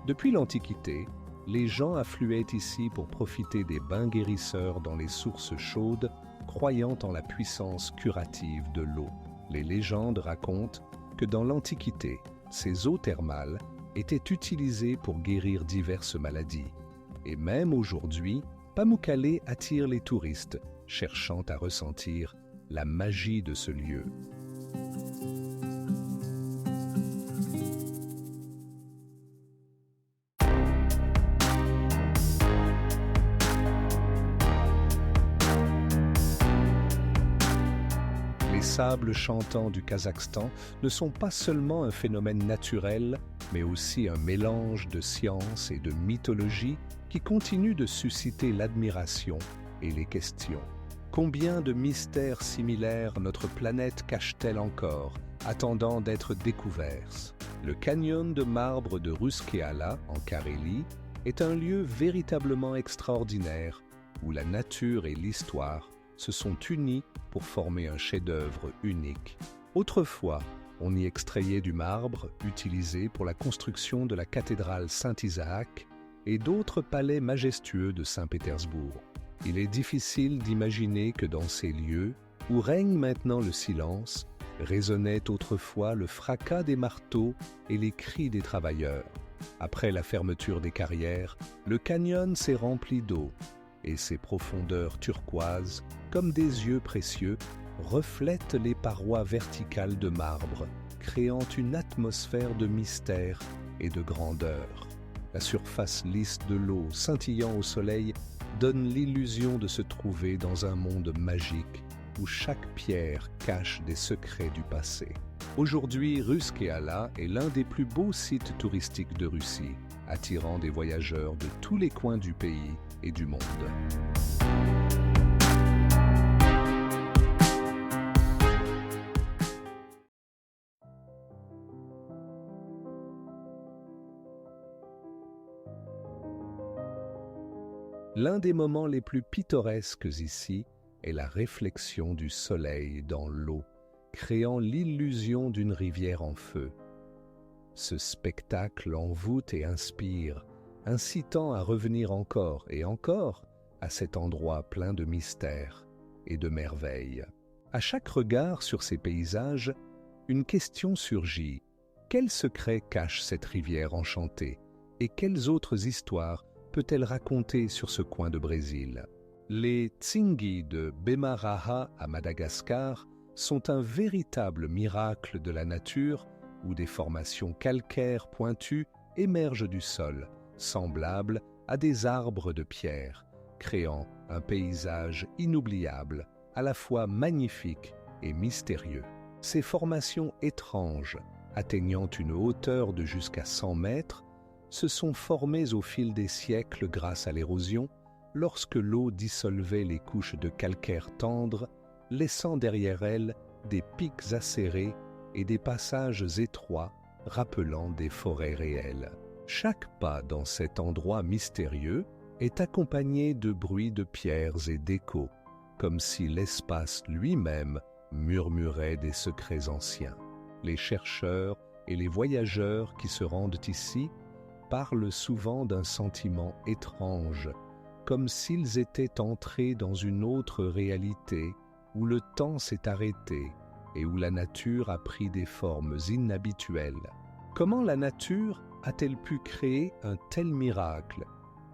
Depuis l'Antiquité, les gens affluaient ici pour profiter des bains guérisseurs dans les sources chaudes, croyant en la puissance curative de l'eau. Les légendes racontent que dans l'Antiquité, ces eaux thermales étaient utilisées pour guérir diverses maladies. Et même aujourd'hui, Pamukkale attire les touristes, cherchant à ressentir la magie de ce lieu. Les sables chantants du Kazakhstan ne sont pas seulement un phénomène naturel, mais aussi un mélange de science et de mythologie qui continue de susciter l'admiration et les questions. Combien de mystères similaires notre planète cache-t-elle encore, attendant d'être découverts? Le canyon de marbre de Ruskeala, en Carélie, est un lieu véritablement extraordinaire où la nature et l'histoire se sont unies pour former un chef-d'œuvre unique. Autrefois, on y extrayait du marbre utilisé pour la construction de la cathédrale Saint-Isaac et d'autres palais majestueux de Saint-Pétersbourg. Il est difficile d'imaginer que dans ces lieux, où règne maintenant le silence, résonnait autrefois le fracas des marteaux et les cris des travailleurs. Après la fermeture des carrières, le canyon s'est rempli d'eau, et ses profondeurs turquoises, comme des yeux précieux, reflètent les parois verticales de marbre, créant une atmosphère de mystère et de grandeur. La surface lisse de l'eau scintillant au soleil donne l'illusion de se trouver dans un monde magique où chaque pierre cache des secrets du passé. Aujourd'hui, Ruskeala est l'un des plus beaux sites touristiques de Russie, attirant des voyageurs de tous les coins du pays et du monde. L'un des moments les plus pittoresques ici est la réflexion du soleil dans l'eau, créant l'illusion d'une rivière en feu. Ce spectacle envoûte et inspire, incitant à revenir encore et encore à cet endroit plein de mystères et de merveilles. À chaque regard sur ces paysages, une question surgit. Quel secret cache cette rivière enchantée et quelles autres histoires peut-elle raconter sur ce coin de Brésil? Les Tsingy de Bemaraha à Madagascar sont un véritable miracle de la nature où des formations calcaires pointues émergent du sol, semblables à des arbres de pierre, créant un paysage inoubliable, à la fois magnifique et mystérieux. Ces formations étranges, atteignant une hauteur de jusqu'à 100 mètres, se sont formées au fil des siècles grâce à l'érosion, lorsque l'eau dissolvait les couches de calcaire tendre, laissant derrière elles des pics acérés et des passages étroits rappelant des forêts réelles. Chaque pas dans cet endroit mystérieux est accompagné de bruits de pierres et d'échos, comme si l'espace lui-même murmurait des secrets anciens. Les chercheurs et les voyageurs qui se rendent ici parlent souvent d'un sentiment étrange, comme s'ils étaient entrés dans une autre réalité où le temps s'est arrêté et où la nature a pris des formes inhabituelles. Comment la nature a-t-elle pu créer un tel miracle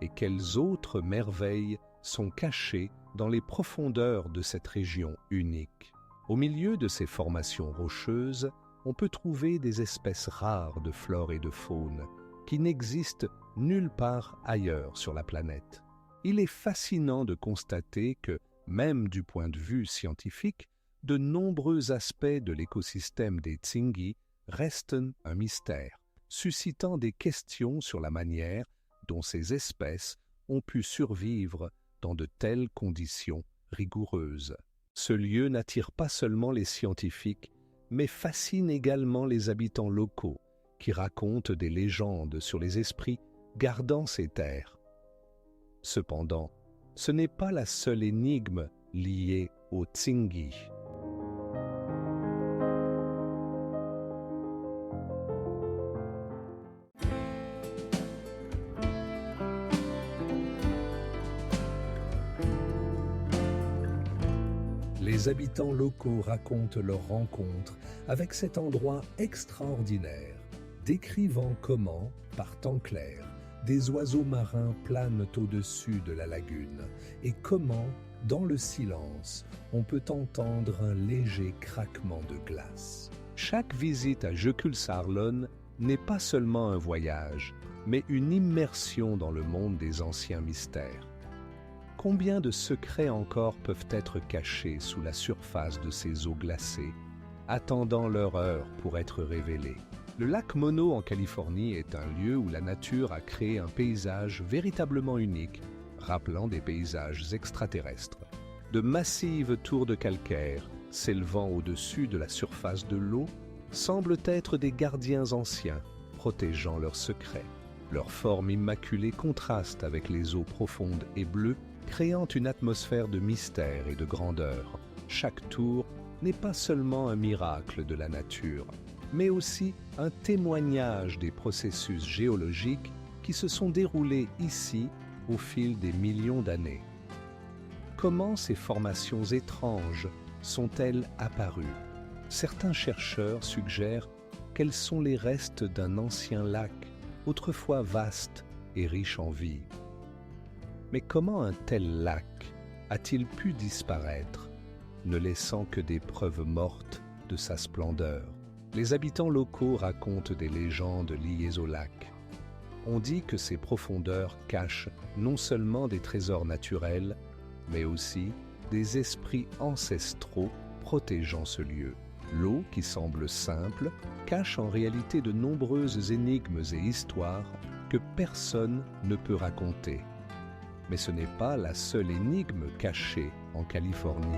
et quelles autres merveilles sont cachées dans les profondeurs de cette région unique? Au milieu de ces formations rocheuses, on peut trouver des espèces rares de flore et de faune qui n'existent nulle part ailleurs sur la planète. Il est fascinant de constater que, même du point de vue scientifique, de nombreux aspects de l'écosystème des Tsingy restent un mystère, suscitant des questions sur la manière dont ces espèces ont pu survivre dans de telles conditions rigoureuses. Ce lieu n'attire pas seulement les scientifiques, mais fascine également les habitants locaux, qui racontent des légendes sur les esprits gardant ces terres. Cependant, ce n'est pas la seule énigme liée aux Tsingy. Les habitants locaux racontent leur rencontre avec cet endroit extraordinaire, décrivant comment, par temps clair, des oiseaux marins planent au-dessus de la lagune et comment, dans le silence, on peut entendre un léger craquement de glace. Chaque visite à Jökulsárlón n'est pas seulement un voyage, mais une immersion dans le monde des anciens mystères. Combien de secrets encore peuvent être cachés sous la surface de ces eaux glacées, attendant leur heure pour être révélés? Le lac Mono en Californie est un lieu où la nature a créé un paysage véritablement unique, rappelant des paysages extraterrestres. De massives tours de calcaire, s'élevant au-dessus de la surface de l'eau, semblent être des gardiens anciens, protégeant leurs secrets. Leur forme immaculée contraste avec les eaux profondes et bleues, créant une atmosphère de mystère et de grandeur. Chaque tour n'est pas seulement un miracle de la nature, mais aussi un témoignage des processus géologiques qui se sont déroulés ici au fil des millions d'années. Comment ces formations étranges sont-elles apparues? Certains chercheurs suggèrent qu'elles sont les restes d'un ancien lac, autrefois vaste et riche en vie. Mais comment un tel lac a-t-il pu disparaître, ne laissant que des preuves mortes de sa splendeur? Les habitants locaux racontent des légendes liées au lac. On dit que ses profondeurs cachent non seulement des trésors naturels, mais aussi des esprits ancestraux protégeant ce lieu. L'eau, qui semble simple, cache en réalité de nombreuses énigmes et histoires que personne ne peut raconter. Mais ce n'est pas la seule énigme cachée en Californie.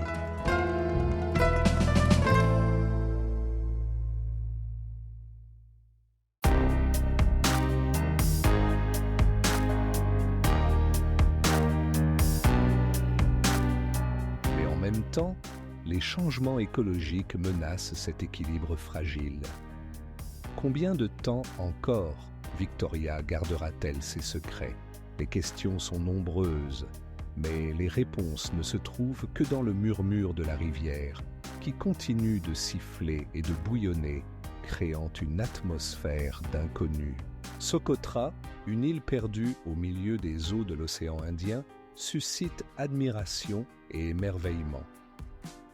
temps, les changements écologiques menacent cet équilibre fragile. Combien de temps encore Victoria gardera-t-elle ses secrets? Les questions sont nombreuses, mais les réponses ne se trouvent que dans le murmure de la rivière, qui continue de siffler et de bouillonner, créant une atmosphère d'inconnu. Socotra, une île perdue au milieu des eaux de l'océan Indien, suscite admiration et émerveillement.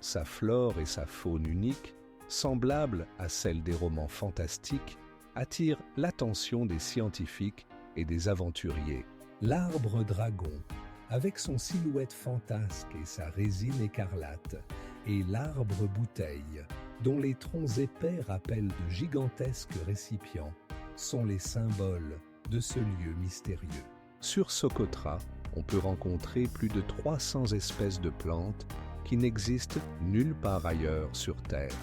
Sa flore et sa faune uniques, semblables à celles des romans fantastiques, attirent l'attention des scientifiques et des aventuriers. L'arbre dragon, avec son silhouette fantasque et sa résine écarlate, et l'arbre bouteille, dont les troncs épais rappellent de gigantesques récipients, sont les symboles de ce lieu mystérieux. Sur Socotra, on peut rencontrer plus de 300 espèces de plantes qui n'existent nulle part ailleurs sur Terre.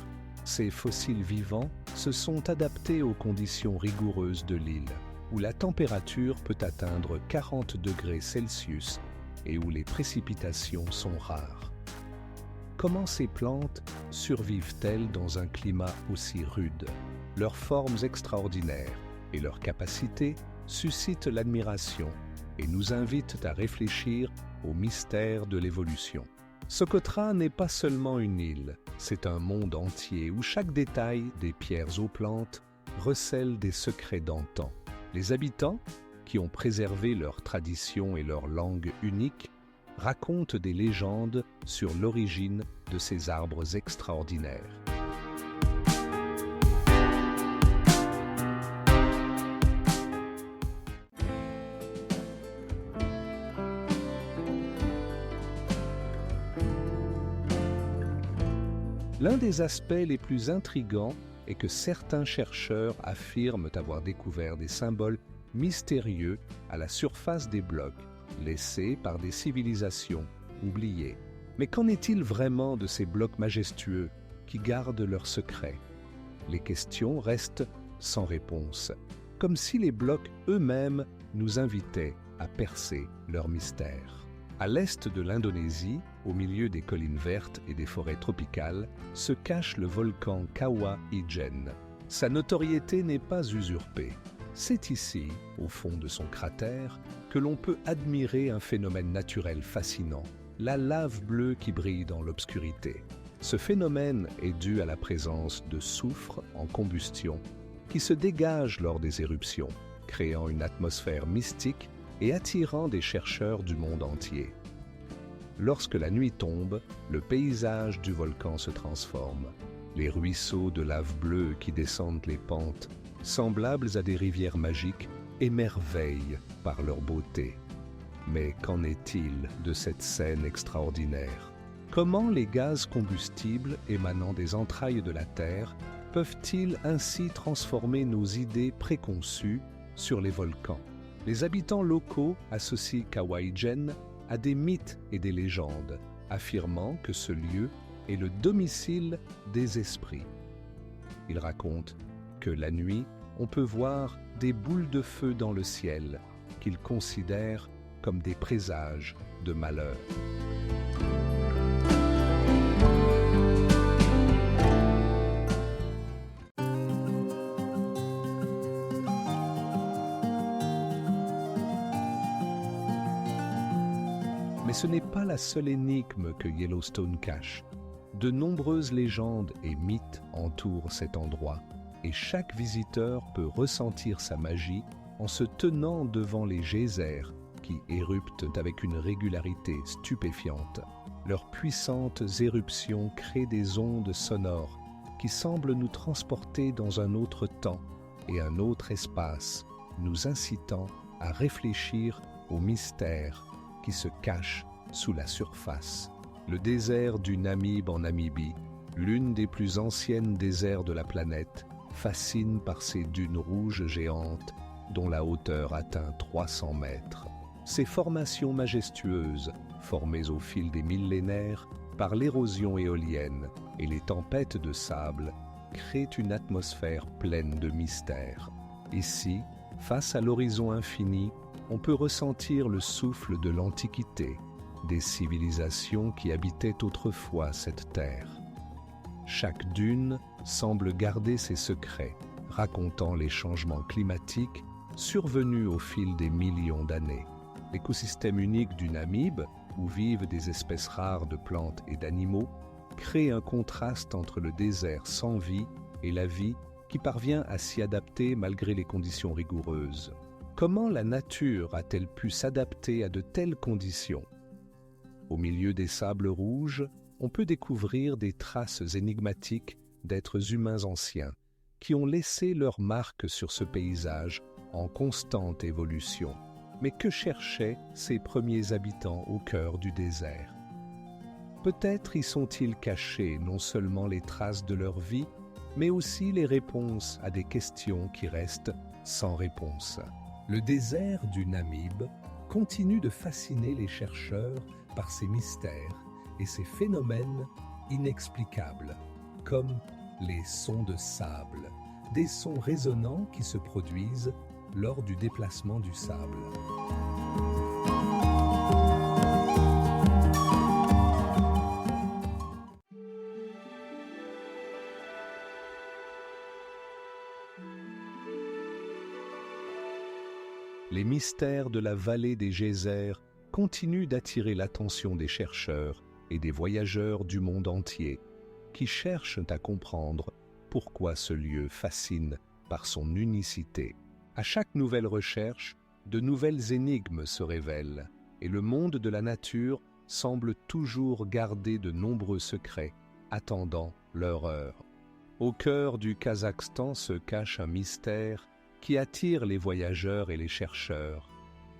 Ces fossiles vivants se sont adaptés aux conditions rigoureuses de l'île, où la température peut atteindre 40 degrés Celsius et où les précipitations sont rares. Comment ces plantes survivent-elles dans un climat aussi rude? Leurs formes extraordinaires et leurs capacités suscitent l'admiration et nous invitent à réfléchir au mystère de l'évolution. Socotra n'est pas seulement une île, c'est un monde entier où chaque détail, des pierres aux plantes, recèle des secrets d'antan. Les habitants, qui ont préservé leurs traditions et leur langue unique, racontent des légendes sur l'origine de ces arbres extraordinaires. L'un des aspects les plus intrigants est que certains chercheurs affirment avoir découvert des symboles mystérieux à la surface des blocs, laissés par des civilisations oubliées. Mais qu'en est-il vraiment de ces blocs majestueux qui gardent leurs secrets? Les questions restent sans réponse, comme si les blocs eux-mêmes nous invitaient à percer leur mystère. À l'est de l'Indonésie, au milieu des collines vertes et des forêts tropicales, se cache le volcan Kawah Ijen. Sa notoriété n'est pas usurpée. C'est ici, au fond de son cratère, que l'on peut admirer un phénomène naturel fascinant, la lave bleue qui brille dans l'obscurité. Ce phénomène est dû à la présence de soufre en combustion qui se dégage lors des éruptions, créant une atmosphère mystique et attirant des chercheurs du monde entier. Lorsque la nuit tombe, le paysage du volcan se transforme. Les ruisseaux de lave bleue qui descendent les pentes, semblables à des rivières magiques, émerveillent par leur beauté. Mais qu'en est-il de cette scène extraordinaire? Comment les gaz combustibles émanant des entrailles de la Terre peuvent-ils ainsi transformer nos idées préconçues sur les volcans? Les habitants locaux associent Kawah Ijen à des mythes et des légendes, affirmant que ce lieu est le domicile des esprits. Ils racontent que la nuit, on peut voir des boules de feu dans le ciel, qu'ils considèrent comme des présages de malheur. Mais ce n'est pas la seule énigme que Yellowstone cache. De nombreuses légendes et mythes entourent cet endroit, et chaque visiteur peut ressentir sa magie en se tenant devant les geysers qui éruptent avec une régularité stupéfiante. Leurs puissantes éruptions créent des ondes sonores qui semblent nous transporter dans un autre temps et un autre espace, nous incitant à réfléchir aux mystères qui se cache sous la surface. Le désert du Namib en Namibie, l'une des plus anciennes déserts de la planète, fascine par ses dunes rouges géantes dont la hauteur atteint 300 mètres. Ces formations majestueuses, formées au fil des millénaires par l'érosion éolienne et les tempêtes de sable, créent une atmosphère pleine de mystères. Ici, face à l'horizon infini, on peut ressentir le souffle de l'Antiquité, des civilisations qui habitaient autrefois cette terre. Chaque dune semble garder ses secrets, racontant les changements climatiques survenus au fil des millions d'années. L'écosystème unique du Namib, où vivent des espèces rares de plantes et d'animaux, crée un contraste entre le désert sans vie et la vie qui parvient à s'y adapter malgré les conditions rigoureuses. Comment la nature a-t-elle pu s'adapter à de telles conditions? Au milieu des sables rouges, on peut découvrir des traces énigmatiques d'êtres humains anciens qui ont laissé leur marque sur ce paysage en constante évolution. Mais que cherchaient ces premiers habitants au cœur du désert? Peut-être y sont-ils cachés non seulement les traces de leur vie, mais aussi les réponses à des questions qui restent sans réponse. Le désert du Namib continue de fasciner les chercheurs par ses mystères et ses phénomènes inexplicables, comme les sons de sable, des sons résonnants qui se produisent lors du déplacement du sable. Les mystères de la vallée des geysers continuent d'attirer l'attention des chercheurs et des voyageurs du monde entier qui cherchent à comprendre pourquoi ce lieu fascine par son unicité. À chaque nouvelle recherche, de nouvelles énigmes se révèlent et le monde de la nature semble toujours garder de nombreux secrets, attendant leur heure. Au cœur du Kazakhstan se cache un mystère qui attire les voyageurs et les chercheurs,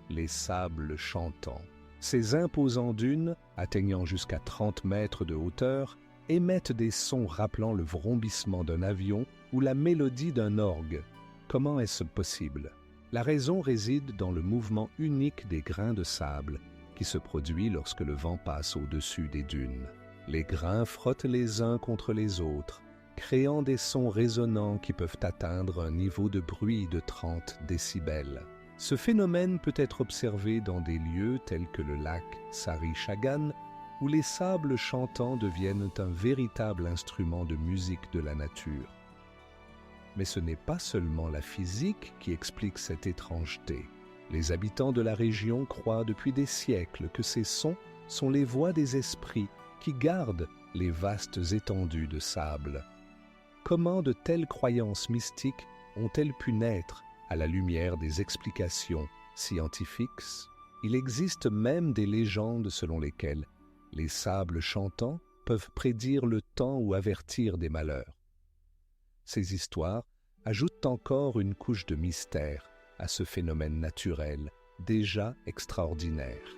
les sables chantants. Ces imposants dunes, atteignant jusqu'à 30 mètres de hauteur, émettent des sons rappelant le vrombissement d'un avion ou la mélodie d'un orgue. Comment est-ce possible? La raison réside dans le mouvement unique des grains de sable qui se produit lorsque le vent passe au-dessus des dunes. Les grains frottent les uns contre les autres, créant des sons résonnants qui peuvent atteindre un niveau de bruit de 30 décibels. Ce phénomène peut être observé dans des lieux tels que le lac Sari-Chagan, où les sables chantants deviennent un véritable instrument de musique de la nature. Mais ce n'est pas seulement la physique qui explique cette étrangeté. Les habitants de la région croient depuis des siècles que ces sons sont les voix des esprits qui gardent les vastes étendues de sable. Comment de telles croyances mystiques ont-elles pu naître à la lumière des explications scientifiques? Il existe même des légendes selon lesquelles les sables chantants peuvent prédire le temps ou avertir des malheurs. Ces histoires ajoutent encore une couche de mystère à ce phénomène naturel déjà extraordinaire.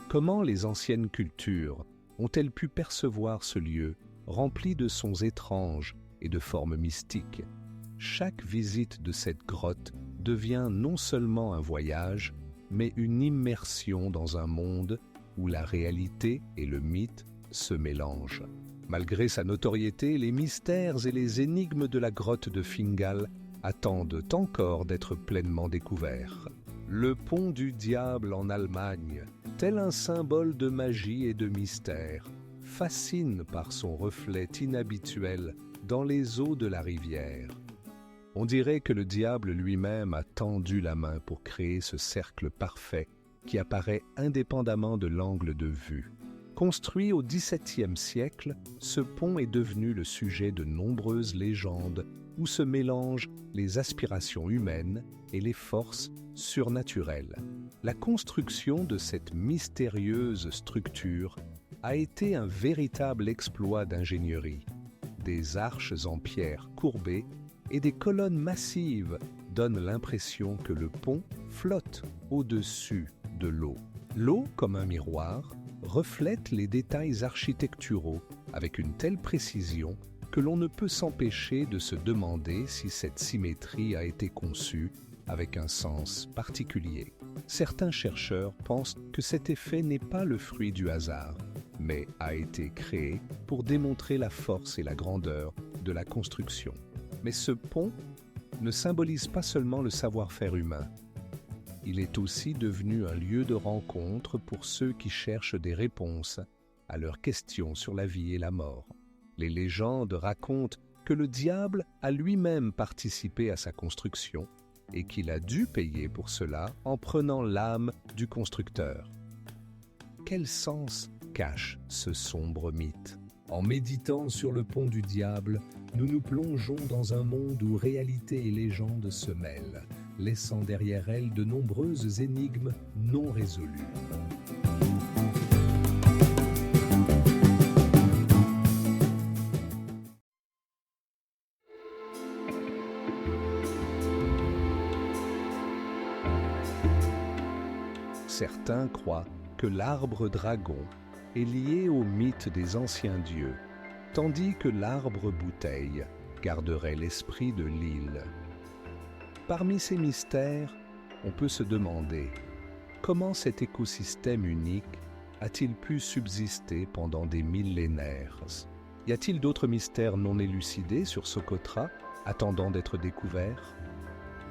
Comment les anciennes cultures ont-elles pu percevoir ce lieu rempli de sons étranges et de formes mystiques? Chaque visite de cette grotte devient non seulement un voyage, mais une immersion dans un monde où la réalité et le mythe se mélangent. Malgré sa notoriété, les mystères et les énigmes de la grotte de Fingal attendent encore d'être pleinement découverts. Le pont du diable en Allemagne, tel un symbole de magie et de mystère, fascine par son reflet inhabituel dans les eaux de la rivière. On dirait que le diable lui-même a tendu la main pour créer ce cercle parfait qui apparaît indépendamment de l'angle de vue. Construit au XVIIe siècle, ce pont est devenu le sujet de nombreuses légendes où se mélangent les aspirations humaines et les forces surnaturelles. La construction de cette mystérieuse structure a été un véritable exploit d'ingénierie. Des arches en pierre courbées et des colonnes massives donnent l'impression que le pont flotte au-dessus de l'eau. L'eau, comme un miroir, reflète les détails architecturaux avec une telle précision que l'on ne peut s'empêcher de se demander si cette symétrie a été conçue avec un sens particulier. Certains chercheurs pensent que cet effet n'est pas le fruit du hasard, mais a été créé pour démontrer la force et la grandeur de la construction. Mais ce pont ne symbolise pas seulement le savoir-faire humain. Il est aussi devenu un lieu de rencontre pour ceux qui cherchent des réponses à leurs questions sur la vie et la mort. Les légendes racontent que le diable a lui-même participé à sa construction et qu'il a dû payer pour cela en prenant l'âme du constructeur. Quel sens cache ce sombre mythe? En méditant sur le pont du diable, nous nous plongeons dans un monde où réalité et légende se mêlent, laissant derrière elles de nombreuses énigmes non résolues. Certains croient que l'arbre dragon est lié au mythe des anciens dieux, tandis que l'arbre bouteille garderait l'esprit de l'île. Parmi ces mystères, on peut se demander comment cet écosystème unique a-t-il pu subsister pendant des millénaires? Y a-t-il d'autres mystères non élucidés sur Socotra, attendant d'être découverts?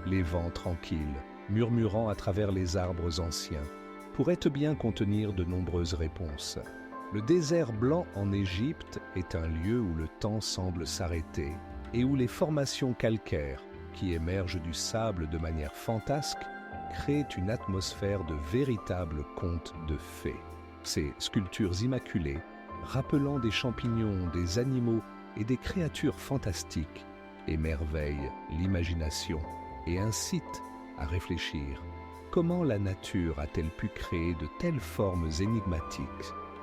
Les vents tranquilles, murmurant à travers les arbres anciens, pourraient bien contenir de nombreuses réponses. Le désert blanc en Égypte est un lieu où le temps semble s'arrêter et où les formations calcaires, qui émergent du sable de manière fantasque, créent une atmosphère de véritables contes de fées. Ces sculptures immaculées, rappelant des champignons, des animaux et des créatures fantastiques, émerveillent l'imagination et incitent à réfléchir. Comment la nature a-t-elle pu créer de telles formes énigmatiques?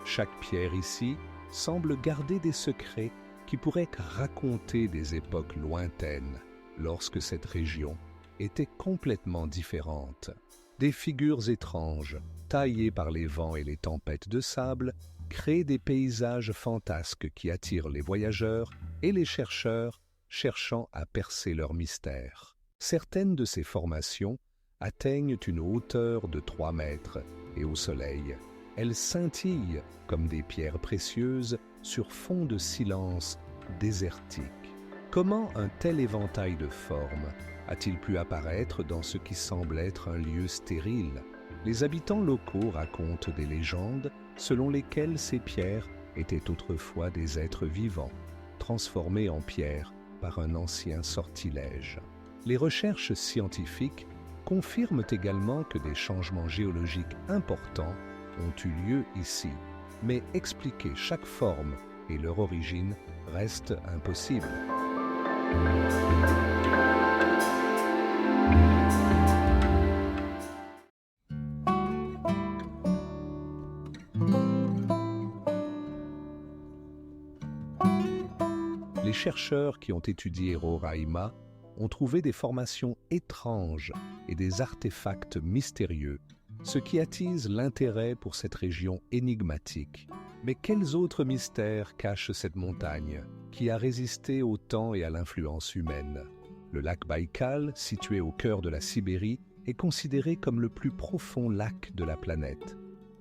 Chaque pierre ici semble garder des secrets qui pourraient raconter des époques lointaines, lorsque cette région était complètement différente. Des figures étranges, taillées par les vents et les tempêtes de sable, créent des paysages fantasques qui attirent les voyageurs et les chercheurs cherchant à percer leurs mystères. Certaines de ces formations atteignent une hauteur de 3 mètres et au soleil, elles scintillent comme des pierres précieuses sur fond de silence désertique. Comment un tel éventail de formes a-t-il pu apparaître dans ce qui semble être un lieu stérile? Les habitants locaux racontent des légendes selon lesquelles ces pierres étaient autrefois des êtres vivants, transformés en pierre par un ancien sortilège. Les recherches scientifiques confirment également que des changements géologiques importants ont eu lieu ici, mais expliquer chaque forme et leur origine reste impossible. Les chercheurs qui ont étudié Roraima ont trouvé des formations étranges et des artefacts mystérieux, ce qui attise l'intérêt pour cette région énigmatique. Mais quels autres mystères cachent cette montagne, qui a résisté au temps et à l'influence humaine? Le lac Baïkal, situé au cœur de la Sibérie, est considéré comme le plus profond lac de la planète.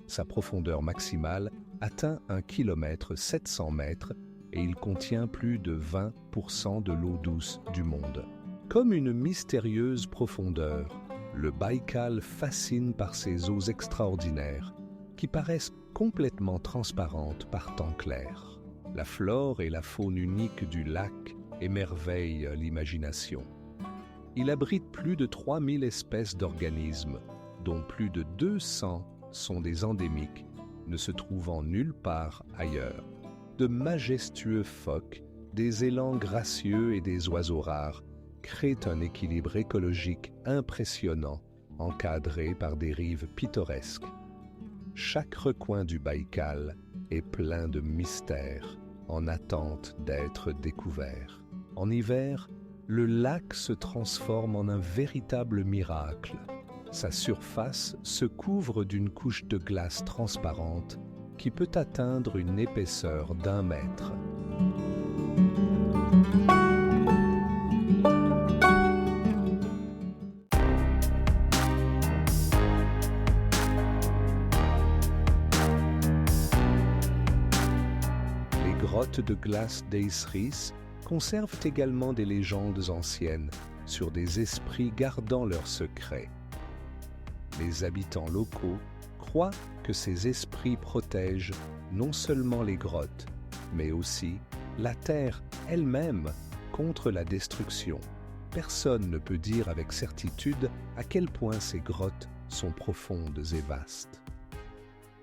Sa profondeur maximale atteint 1 km 700 mètres et il contient plus de 20% de l'eau douce du monde. Comme une mystérieuse profondeur, le Baïkal fascine par ses eaux extraordinaires, qui paraissent complètement transparentes par temps clair. La flore et la faune unique du lac émerveillent l'imagination. Il abrite plus de 3000 espèces d'organismes, dont plus de 200 sont des endémiques, ne se trouvant nulle part ailleurs. De majestueux phoques, des élans gracieux et des oiseaux rares créent un équilibre écologique impressionnant, encadré par des rives pittoresques. Chaque recoin du Baïkal est plein de mystères, en attente d'être découvert. En hiver, le lac se transforme en un véritable miracle. Sa surface se couvre d'une couche de glace transparente qui peut atteindre une épaisseur d'1 mètre. grottes de glace d'Eisris conservent également des légendes anciennes sur des esprits gardant leurs secrets. Les habitants locaux croient que ces esprits protègent non seulement les grottes, mais aussi la terre elle-même contre la destruction. Personne ne peut dire avec certitude à quel point ces grottes sont profondes et vastes.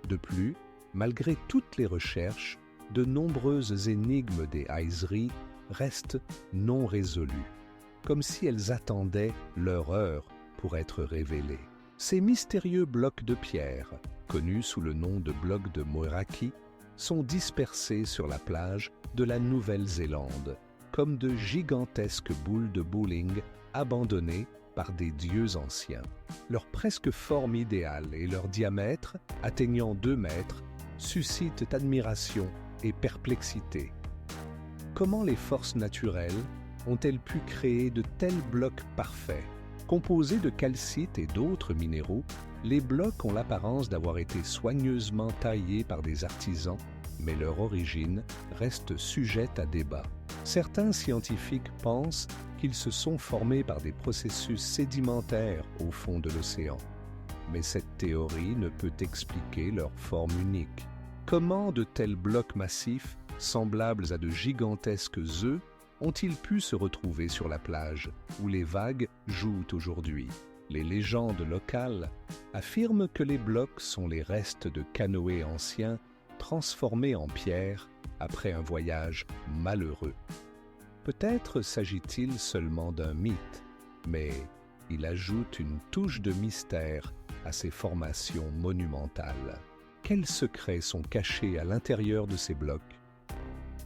De plus, malgré toutes les recherches, de nombreuses énigmes des Aizri restent non résolues, comme si elles attendaient leur heure pour être révélées. Ces mystérieux blocs de pierre, connus sous le nom de blocs de Moeraki, sont dispersés sur la plage de la Nouvelle-Zélande, comme de gigantesques boules de bowling abandonnées par des dieux anciens. Leur presque forme idéale et leur diamètre, atteignant 2 mètres, suscitent admiration et perplexité. Comment les forces naturelles ont-elles pu créer de tels blocs parfaits? Composés de calcite et d'autres minéraux, les blocs ont l'apparence d'avoir été soigneusement taillés par des artisans, mais leur origine reste sujette à débat. Certains scientifiques pensent qu'ils se sont formés par des processus sédimentaires au fond de l'océan. Mais cette théorie ne peut expliquer leur forme unique. Comment de tels blocs massifs, semblables à de gigantesques œufs, ont-ils pu se retrouver sur la plage où les vagues jouent aujourd'hui? Les légendes locales affirment que les blocs sont les restes de canoës anciens transformés en pierre après un voyage malheureux. Peut-être s'agit-il seulement d'un mythe, mais il ajoute une touche de mystère à ces formations monumentales. Quels secrets sont cachés à l'intérieur de ces blocs?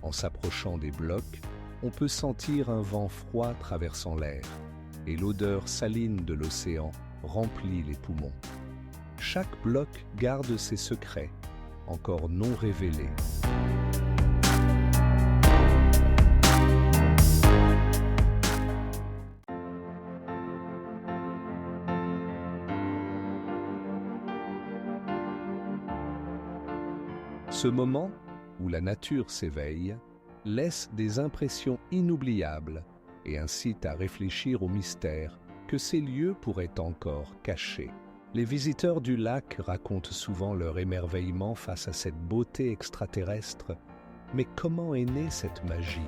En s'approchant des blocs, on peut sentir un vent froid traversant l'air, et l'odeur saline de l'océan remplit les poumons. Chaque bloc garde ses secrets, encore non révélés. Ce moment, où la nature s'éveille, laisse des impressions inoubliables et incite à réfléchir au mystère que ces lieux pourraient encore cacher. Les visiteurs du lac racontent souvent leur émerveillement face à cette beauté extraterrestre. Mais comment est née cette magie?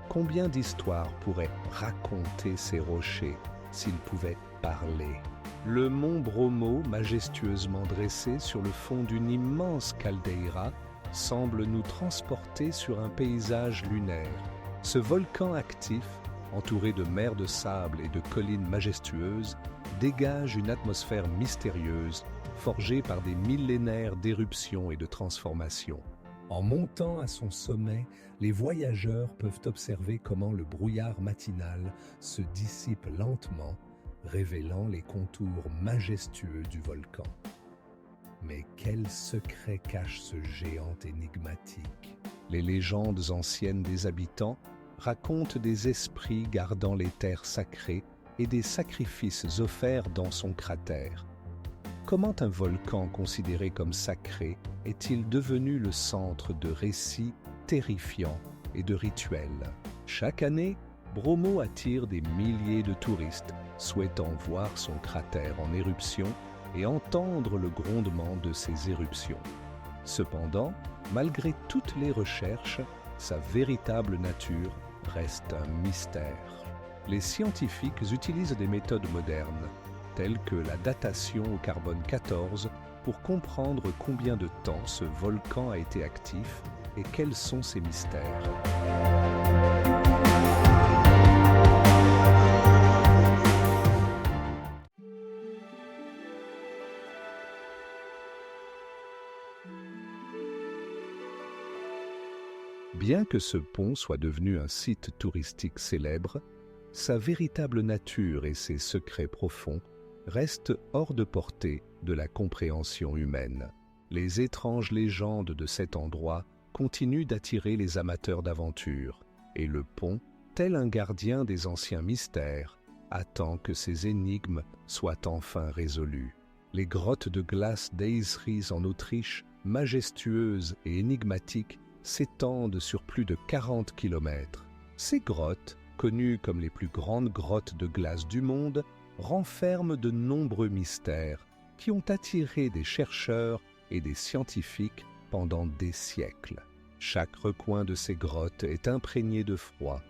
Combien d'histoires pourraient raconter ces rochers s'ils pouvaient parler? Le mont Bromo, majestueusement dressé sur le fond d'une immense caldeira, semble nous transporter sur un paysage lunaire. Ce volcan actif, entouré de mers de sable et de collines majestueuses, dégage une atmosphère mystérieuse, forgée par des millénaires d'éruptions et de transformations. En montant à son sommet, les voyageurs peuvent observer comment le brouillard matinal se dissipe lentement, révélant les contours majestueux du volcan. Mais quel secret cache ce géant énigmatique? Les légendes anciennes des habitants racontent des esprits gardant les terres sacrées et des sacrifices offerts dans son cratère. Comment un volcan considéré comme sacré est-il devenu le centre de récits terrifiants et de rituels? Chaque année, Bromo attire des milliers de touristes souhaitant voir son cratère en éruption et entendre le grondement de ces éruptions. Cependant, malgré toutes les recherches, sa véritable nature reste un mystère. Les scientifiques utilisent des méthodes modernes, telles que la datation au carbone 14, pour comprendre combien de temps ce volcan a été actif et quels sont ses mystères. Bien que ce pont soit devenu un site touristique célèbre, sa véritable nature et ses secrets profonds restent hors de portée de la compréhension humaine. Les étranges légendes de cet endroit continuent d'attirer les amateurs d'aventure, et le pont, tel un gardien des anciens mystères, attend que ces énigmes soient enfin résolues. Les grottes de glace d'Eisris en Autriche, majestueuses et énigmatiques, s'étendent sur plus de 40 kilomètres. Ces grottes, connues comme les plus grandes grottes de glace du monde, renferment de nombreux mystères qui ont attiré des chercheurs et des scientifiques pendant des siècles. Chaque recoin de ces grottes est imprégné de froid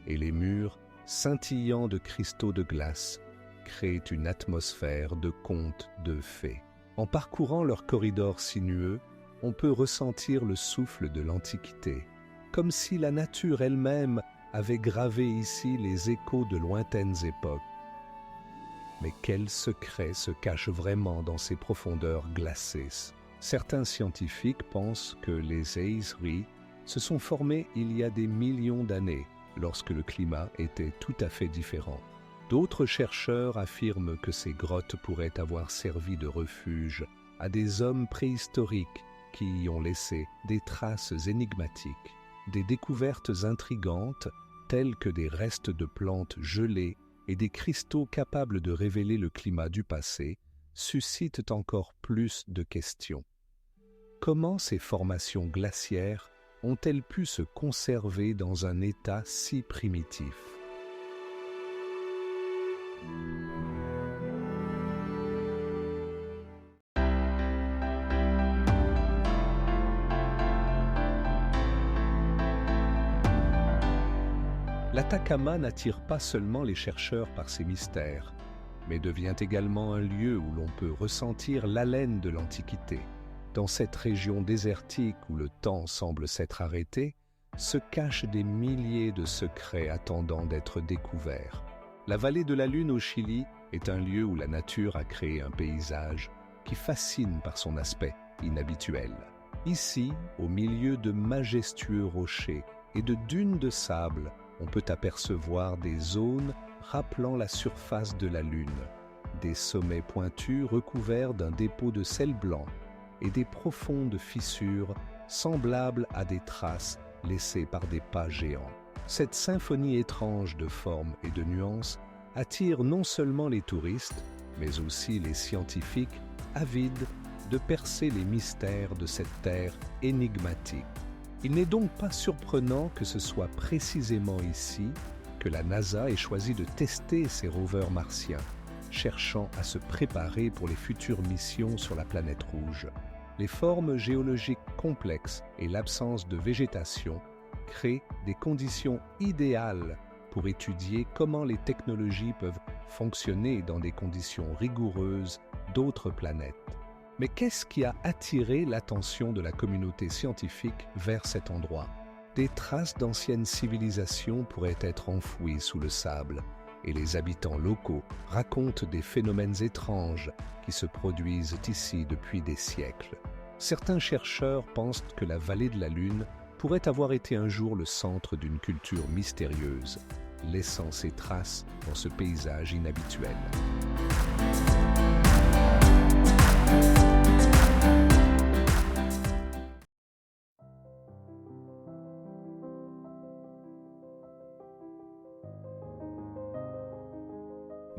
et les murs, scintillant de cristaux de glace, créent une atmosphère de contes de fées. En parcourant leurs corridors sinueux, on peut ressentir le souffle de l'Antiquité, comme si la nature elle-même avait gravé ici les échos de lointaines époques. Mais quel secret se cache vraiment dans ces profondeurs glacées? Certains scientifiques pensent que les Eisri se sont formés il y a des millions d'années, lorsque le climat était tout à fait différent. D'autres chercheurs affirment que ces grottes pourraient avoir servi de refuge à des hommes préhistoriques qui y ont laissé des traces énigmatiques. Des découvertes intrigantes, telles que des restes de plantes gelées et des cristaux capables de révéler le climat du passé, suscitent encore plus de questions. Comment ces formations glaciaires ont-elles pu se conserver dans un état si primitif ? L'Atacama n'attire pas seulement les chercheurs par ses mystères, mais devient également un lieu où l'on peut ressentir l'haleine de l'Antiquité. Dans cette région désertique où le temps semble s'être arrêté, se cachent des milliers de secrets attendant d'être découverts. La vallée de la Lune au Chili est un lieu où la nature a créé un paysage qui fascine par son aspect inhabituel. Ici, au milieu de majestueux rochers et de dunes de sable, on peut apercevoir des zones rappelant la surface de la Lune, des sommets pointus recouverts d'un dépôt de sel blanc et des profondes fissures semblables à des traces laissées par des pas géants. Cette symphonie étrange de formes et de nuances attire non seulement les touristes, mais aussi les scientifiques avides de percer les mystères de cette terre énigmatique. Il n'est donc pas surprenant que ce soit précisément ici que la NASA ait choisi de tester ses rovers martiens, cherchant à se préparer pour les futures missions sur la planète rouge. Les formes géologiques complexes et l'absence de végétation créent des conditions idéales pour étudier comment les technologies peuvent fonctionner dans des conditions rigoureuses d'autres planètes. Mais qu'est-ce qui a attiré l'attention de la communauté scientifique vers cet endroit ? Des traces d'anciennes civilisations pourraient être enfouies sous le sable, et les habitants locaux racontent des phénomènes étranges qui se produisent ici depuis des siècles. Certains chercheurs pensent que la vallée de la Lune pourrait avoir été un jour le centre d'une culture mystérieuse, laissant ses traces dans ce paysage inhabituel.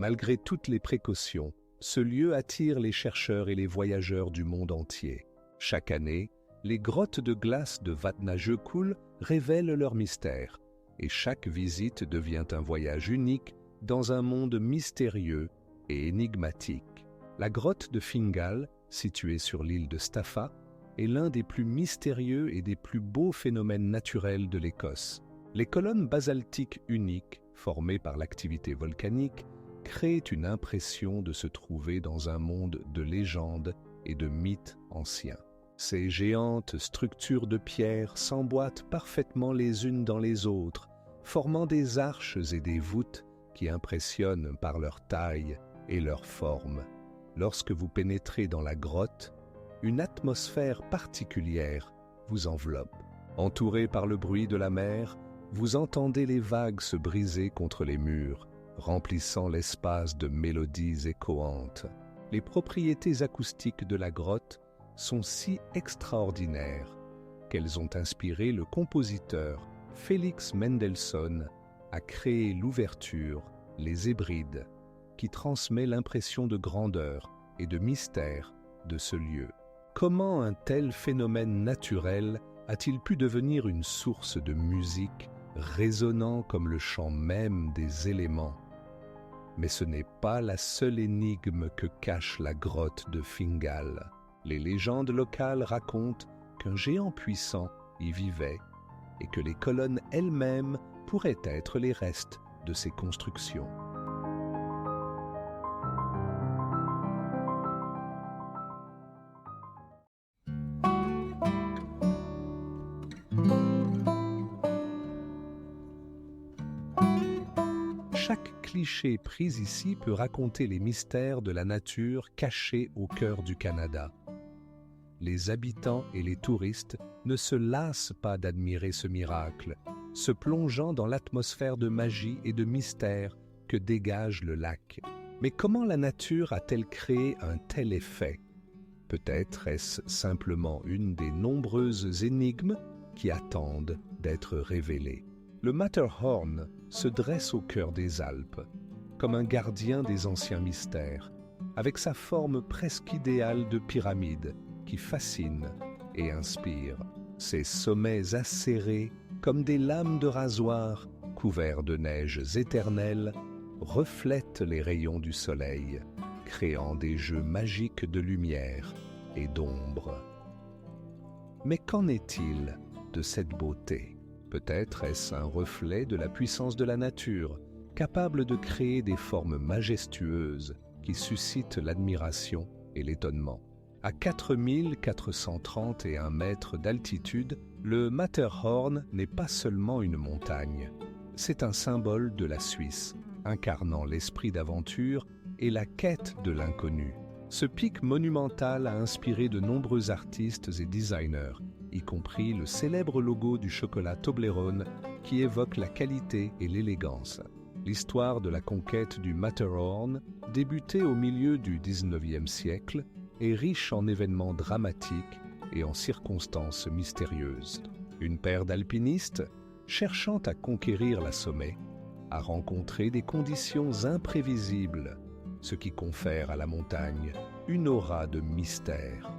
Malgré toutes les précautions, ce lieu attire les chercheurs et les voyageurs du monde entier. Chaque année, les grottes de glace de Vatnajökull révèlent leurs mystères, et chaque visite devient un voyage unique dans un monde mystérieux et énigmatique. La grotte de Fingal, située sur l'île de Staffa, est l'un des plus mystérieux et des plus beaux phénomènes naturels de l'Écosse. Les colonnes basaltiques uniques, formées par l'activité volcanique, créent une impression de se trouver dans un monde de légendes et de mythes anciens. Ces géantes structures de pierre s'emboîtent parfaitement les unes dans les autres, formant des arches et des voûtes qui impressionnent par leur taille et leur forme. Lorsque vous pénétrez dans la grotte, une atmosphère particulière vous enveloppe. Entouré par le bruit de la mer, vous entendez les vagues se briser contre les murs, remplissant l'espace de mélodies échoantes. Les propriétés acoustiques de la grotte sont si extraordinaires qu'elles ont inspiré le compositeur Félix Mendelssohn à créer l'ouverture, les Hébrides, qui transmet l'impression de grandeur et de mystère de ce lieu. Comment un tel phénomène naturel a-t-il pu devenir une source de musique résonnant comme le chant même des éléments? Mais ce n'est pas la seule énigme que cache la grotte de Fingal. Les légendes locales racontent qu'un géant puissant y vivait et que les colonnes elles-mêmes pourraient être les restes de ses constructions. Chaque cliché pris ici peut raconter les mystères de la nature cachés au cœur du Canada. Les habitants et les touristes ne se lassent pas d'admirer ce miracle, se plongeant dans l'atmosphère de magie et de mystère que dégage le lac. Mais comment la nature a-t-elle créé un tel effet? Peut-être est-ce simplement une des nombreuses énigmes qui attendent d'être révélées. Le Matterhorn se dresse au cœur des Alpes, comme un gardien des anciens mystères, avec sa forme presque idéale de pyramide qui fascine et inspire. Ses sommets acérés, comme des lames de rasoir, couverts de neiges éternelles, reflètent les rayons du soleil, créant des jeux magiques de lumière et d'ombre. Mais qu'en est-il de cette beauté? Peut-être est-ce un reflet de la puissance de la nature, capable de créer des formes majestueuses qui suscitent l'admiration et l'étonnement. À 4431 mètres d'altitude, le Matterhorn n'est pas seulement une montagne. C'est un symbole de la Suisse, incarnant l'esprit d'aventure et la quête de l'inconnu. Ce pic monumental a inspiré de nombreux artistes et designers, y compris le célèbre logo du chocolat Toblerone qui évoque la qualité et l'élégance. L'histoire de la conquête du Matterhorn, débutée au milieu du XIXe siècle, est riche en événements dramatiques et en circonstances mystérieuses. Une paire d'alpinistes, cherchant à conquérir la sommet, a rencontré des conditions imprévisibles, ce qui confère à la montagne une aura de mystère.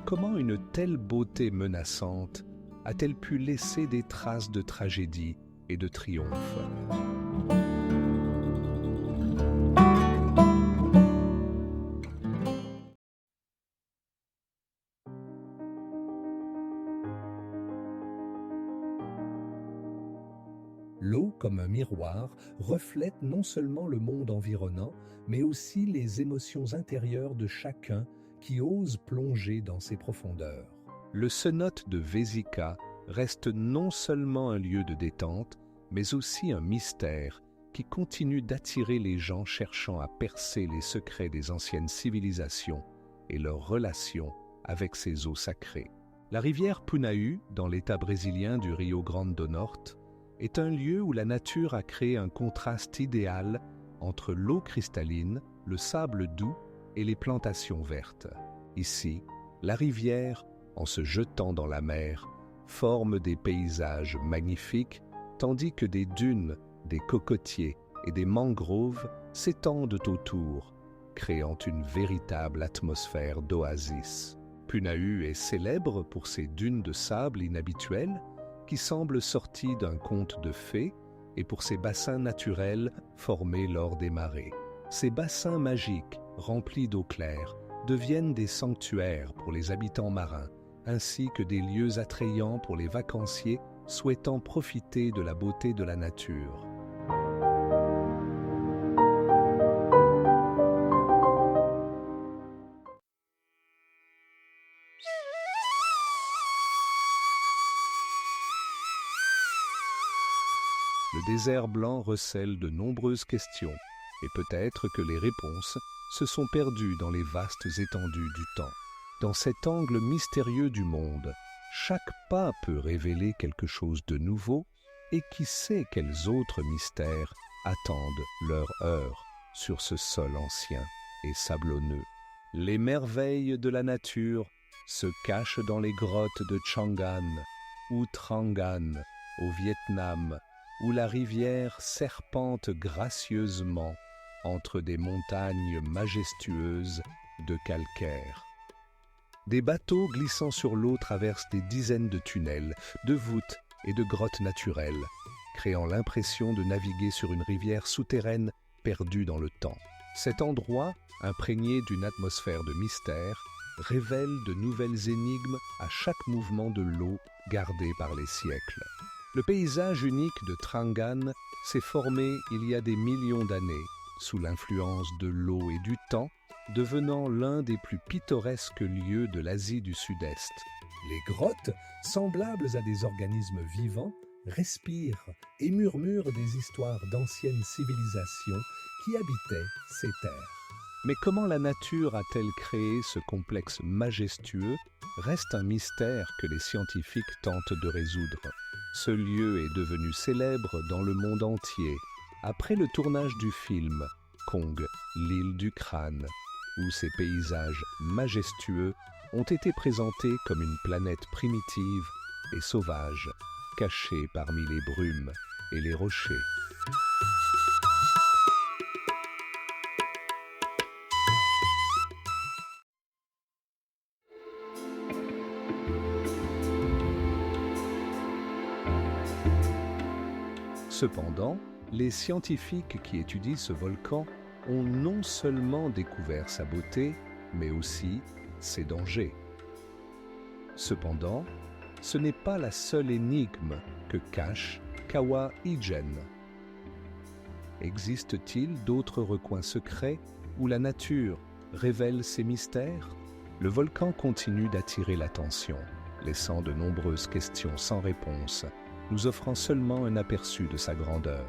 Comment une telle beauté menaçante a-t-elle pu laisser des traces de tragédie et de triomphe? L'eau, comme un miroir, reflète non seulement le monde environnant, mais aussi les émotions intérieures de chacun qui ose plonger dans ses profondeurs. Le cenote de Vésica reste non seulement un lieu de détente, mais aussi un mystère qui continue d'attirer les gens cherchant à percer les secrets des anciennes civilisations et leurs relations avec ces eaux sacrées. La rivière Punaú, dans l'état brésilien du Rio Grande do Norte, est un lieu où la nature a créé un contraste idéal entre l'eau cristalline, le sable doux et les plantations vertes. Ici, la rivière, en se jetant dans la mer, forme des paysages magnifiques, tandis que des dunes, des cocotiers et des mangroves s'étendent autour, créant une véritable atmosphère d'oasis. Punaú est célèbre pour ses dunes de sable inhabituelles, qui semblent sorties d'un conte de fées, et pour ses bassins naturels formés lors des marées. Ces bassins magiques, remplis d'eau claire, deviennent des sanctuaires pour les habitants marins, ainsi que des lieux attrayants pour les vacanciers souhaitant profiter de la beauté de la nature. Le désert blanc recèle de nombreuses questions, et peut-être que les réponses se sont perdues dans les vastes étendues du temps. Dans cet angle mystérieux du monde, chaque pas peut révéler quelque chose de nouveau, et qui sait quels autres mystères attendent leur heure sur ce sol ancien et sablonneux. Les merveilles de la nature se cachent dans les grottes de Chang'an ou Trangan au Vietnam, où la rivière serpente gracieusement entre des montagnes majestueuses de calcaire. Des bateaux glissant sur l'eau traversent des dizaines de tunnels, de voûtes et de grottes naturelles, créant l'impression de naviguer sur une rivière souterraine perdue dans le temps. Cet endroit, imprégné d'une atmosphère de mystère, révèle de nouvelles énigmes à chaque mouvement de l'eau gardé par les siècles. Le paysage unique de Trangan s'est formé il y a des millions d'années, sous l'influence de l'eau et du temps, devenant l'un des plus pittoresques lieux de l'Asie du Sud-Est. Les grottes, semblables à des organismes vivants, respirent et murmurent des histoires d'anciennes civilisations qui habitaient ces terres. Mais comment la nature a-t-elle créé ce complexe majestueux reste un mystère que les scientifiques tentent de résoudre. Ce lieu est devenu célèbre dans le monde entier après le tournage du film Kong, l'île du crâne, où ces paysages majestueux ont été présentés comme une planète primitive et sauvage, cachée parmi les brumes et les rochers. Cependant, les scientifiques qui étudient ce volcan ont non seulement découvert sa beauté, mais aussi ses dangers. Cependant, ce n'est pas la seule énigme que cache Kawa Ijen. Existe-t-il d'autres recoins secrets où la nature révèle ses mystères? Le volcan continue d'attirer l'attention, laissant de nombreuses questions sans réponse, nous offrant seulement un aperçu de sa grandeur.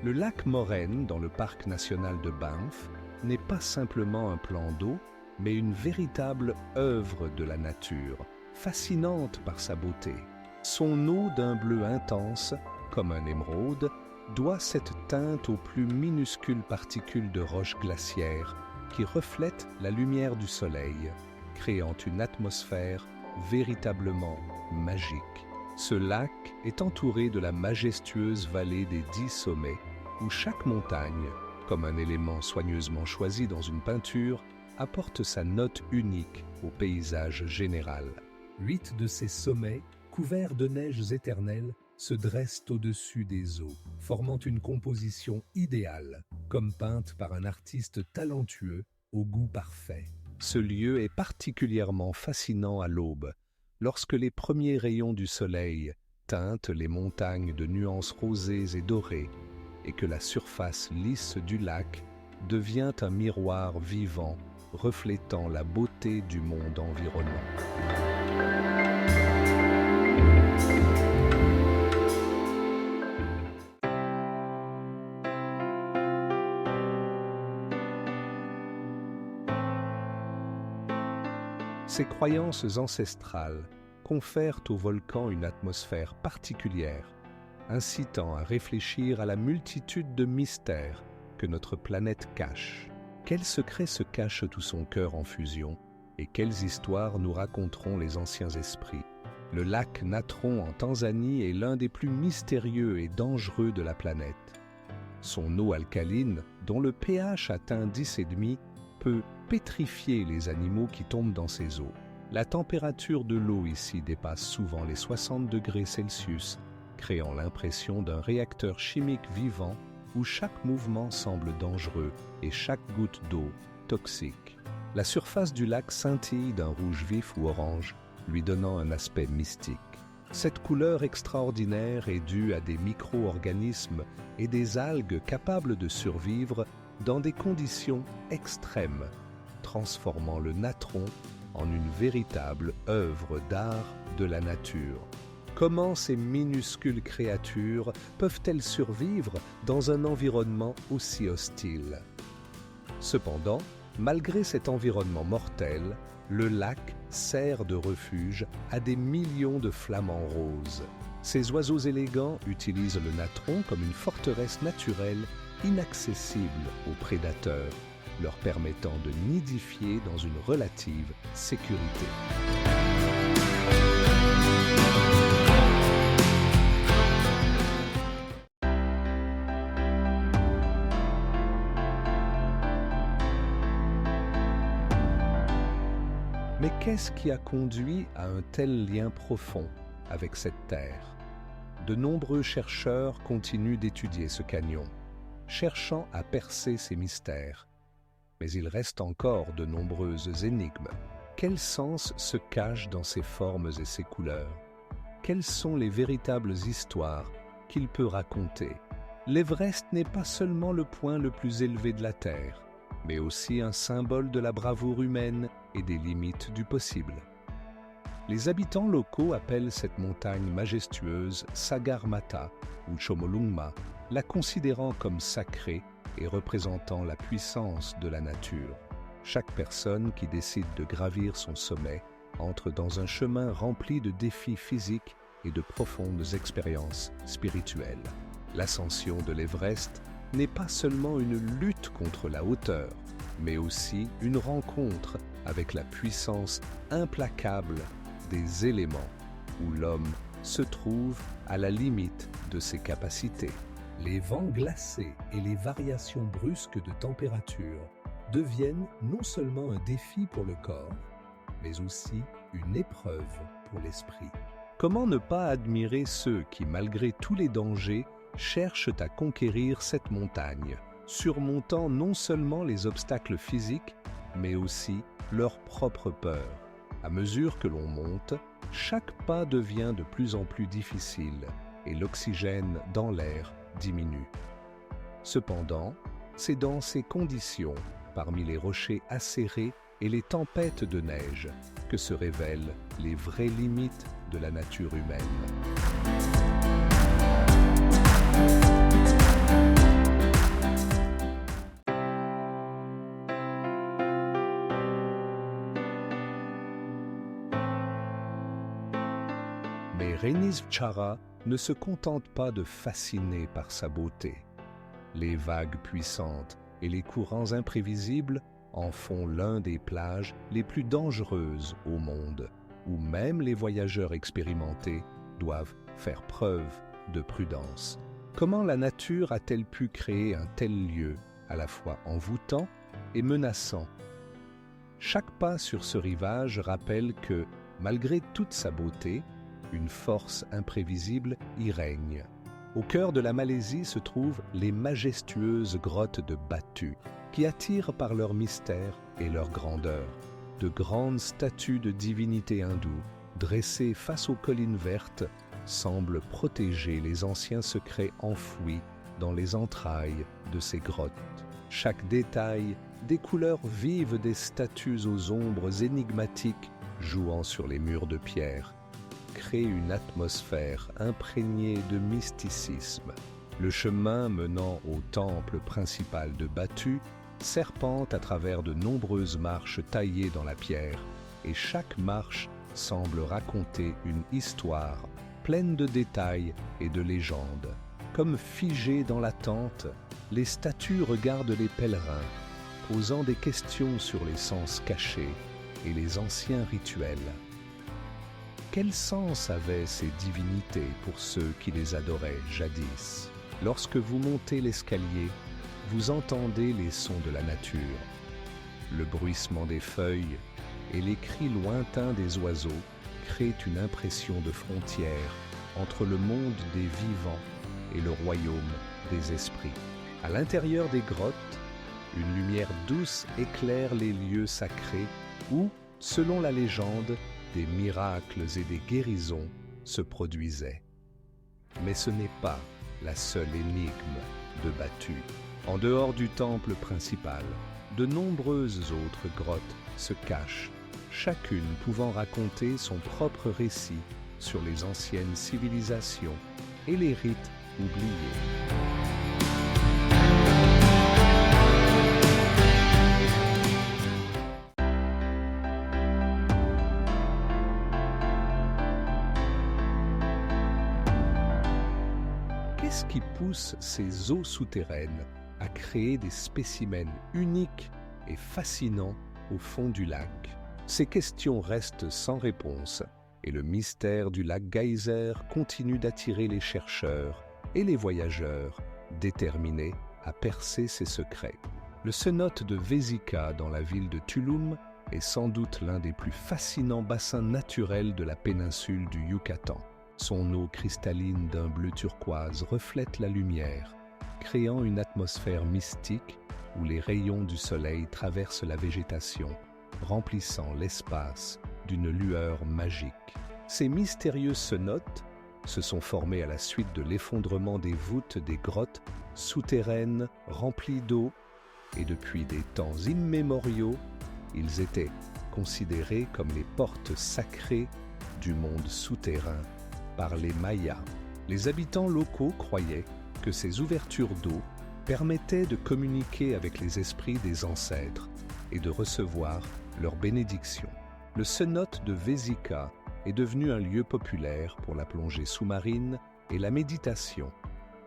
Le lac Moraine, dans le parc national de Banff, n'est pas simplement un plan d'eau, mais une véritable œuvre de la nature, fascinante par sa beauté. Son eau d'un bleu intense, comme un émeraude, doit cette teinte aux plus minuscules particules de roches glaciaires qui reflètent la lumière du soleil, créant une atmosphère véritablement magique. Ce lac est entouré de la majestueuse vallée des 10 sommets, où chaque montagne, comme un élément soigneusement choisi dans une peinture, apporte sa note unique au paysage général. 8 de ces sommets, couverts de neiges éternelles, se dressent au-dessus des eaux, formant une composition idéale, comme peinte par un artiste talentueux au goût parfait. Ce lieu est particulièrement fascinant à l'aube, lorsque les premiers rayons du soleil teintent les montagnes de nuances rosées et dorées, et que la surface lisse du lac devient un miroir vivant reflétant la beauté du monde environnant. Ces croyances ancestrales confèrent au volcan une atmosphère particulière, incitant à réfléchir à la multitude de mystères que notre planète cache. Quels secrets se cache tout son cœur en fusion et quelles histoires nous raconteront les anciens esprits? Le lac Natron en Tanzanie est l'un des plus mystérieux et dangereux de la planète. Son eau alcaline, dont le pH atteint 10,5, peut pétrifier les animaux qui tombent dans ses eaux. La température de l'eau ici dépasse souvent les 60 degrés Celsius, créant l'impression d'un réacteur chimique vivant où chaque mouvement semble dangereux et chaque goutte d'eau toxique. La surface du lac scintille d'un rouge vif ou orange, lui donnant un aspect mystique. Cette couleur extraordinaire est due à des micro-organismes et des algues capables de survivre dans des conditions extrêmes, transformant le natron en une véritable œuvre d'art de la nature. Comment ces minuscules créatures peuvent-elles survivre dans un environnement aussi hostile? Cependant, malgré cet environnement mortel, le lac sert de refuge à des millions de flamants roses. Ces oiseaux élégants utilisent le natron comme une forteresse naturelle inaccessible aux prédateurs, leur permettant de nidifier dans une relative sécurité. Mais Qu'est-ce qui a conduit à un tel lien profond avec cette terre? De nombreux chercheurs continuent d'étudier ce canyon, cherchant à percer ses mystères. Mais il reste encore de nombreuses énigmes. Quel sens se cache dans ses formes et ses couleurs? Quelles sont les véritables histoires qu'il peut raconter? L'Everest n'est pas seulement le point le plus élevé de la Terre, mais aussi un symbole de la bravoure humaine et des limites du possible. Les habitants locaux appellent cette montagne majestueuse Sagarmatha ou Chomolungma, la considérant comme sacrée et représentant la puissance de la nature. Chaque personne qui décide de gravir son sommet entre dans un chemin rempli de défis physiques et de profondes expériences spirituelles. L'ascension de l'Everest n'est pas seulement une lutte contre la hauteur, mais aussi une rencontre avec la puissance implacable des éléments où l'homme se trouve à la limite de ses capacités. Les vents glacés et les variations brusques de température deviennent non seulement un défi pour le corps, mais aussi une épreuve pour l'esprit. Comment ne pas admirer ceux qui, malgré tous les dangers, cherchent à conquérir cette montagne, surmontant non seulement les obstacles physiques, mais aussi leur propre peur. À mesure que l'on monte, chaque pas devient de plus en plus difficile et l'oxygène dans l'air diminue. Cependant, c'est dans ces conditions, parmi les rochers acérés et les tempêtes de neige, que se révèlent les vraies limites de la nature humaine. Mais Renizvchara ne se contente pas de fasciner par sa beauté. Les vagues puissantes et les courants imprévisibles en font l'un des plages les plus dangereuses au monde, où même les voyageurs expérimentés doivent faire preuve de prudence. Comment la nature a-t-elle pu créer un tel lieu, à la fois envoûtant et menaçant? Chaque pas sur ce rivage rappelle que, malgré toute sa beauté, une force imprévisible y règne. Au cœur de la Malaisie se trouvent les majestueuses grottes de Batu, qui attirent par leur mystère et leur grandeur. De grandes statues de divinités hindoues, dressées face aux collines vertes, semblent protéger les anciens secrets enfouis dans les entrailles de ces grottes. Chaque détail, des couleurs vives des statues aux ombres énigmatiques jouant sur les murs de pierre, crée une atmosphère imprégnée de mysticisme. Le chemin menant au temple principal de Batu serpente à travers de nombreuses marches taillées dans la pierre, et chaque marche semble raconter une histoire pleine de détails et de légendes. Comme figées dans l'attente, les statues regardent les pèlerins, posant des questions sur les sens cachés et les anciens rituels. Quel sens avaient ces divinités pour ceux qui les adoraient jadis? Lorsque vous montez l'escalier, vous entendez les sons de la nature, le bruissement des feuilles et les cris lointains des oiseaux créent une impression de frontière entre le monde des vivants et le royaume des esprits. À l'intérieur des grottes, une lumière douce éclaire les lieux sacrés où, selon la légende, des miracles et des guérisons se produisaient. Mais ce n'est pas la seule énigme de Batu. En dehors du temple principal, de nombreuses autres grottes se cachent, chacune pouvant raconter son propre récit sur les anciennes civilisations et les rites oubliés. Qu'est-ce qui pousse ces eaux souterraines à créer des spécimens uniques et fascinants au fond du lac? Ces questions restent sans réponse et le mystère du lac Geyser continue d'attirer les chercheurs et les voyageurs déterminés à percer ses secrets. Le cénote de Vesika dans la ville de Tulum est sans doute l'un des plus fascinants bassins naturels de la péninsule du Yucatan. Son eau cristalline d'un bleu turquoise reflète la lumière, créant une atmosphère mystique où les rayons du soleil traversent la végétation, remplissant l'espace d'une lueur magique. Ces mystérieuses cenotes se sont formées à la suite de l'effondrement des voûtes des grottes souterraines remplies d'eau, et depuis des temps immémoriaux, ils étaient considérés comme les portes sacrées du monde souterrain par les Mayas. Les habitants locaux croyaient que ces ouvertures d'eau permettaient de communiquer avec les esprits des ancêtres et de recevoir leur bénédiction. Le cenote de Vésica est devenu un lieu populaire pour la plongée sous-marine et la méditation,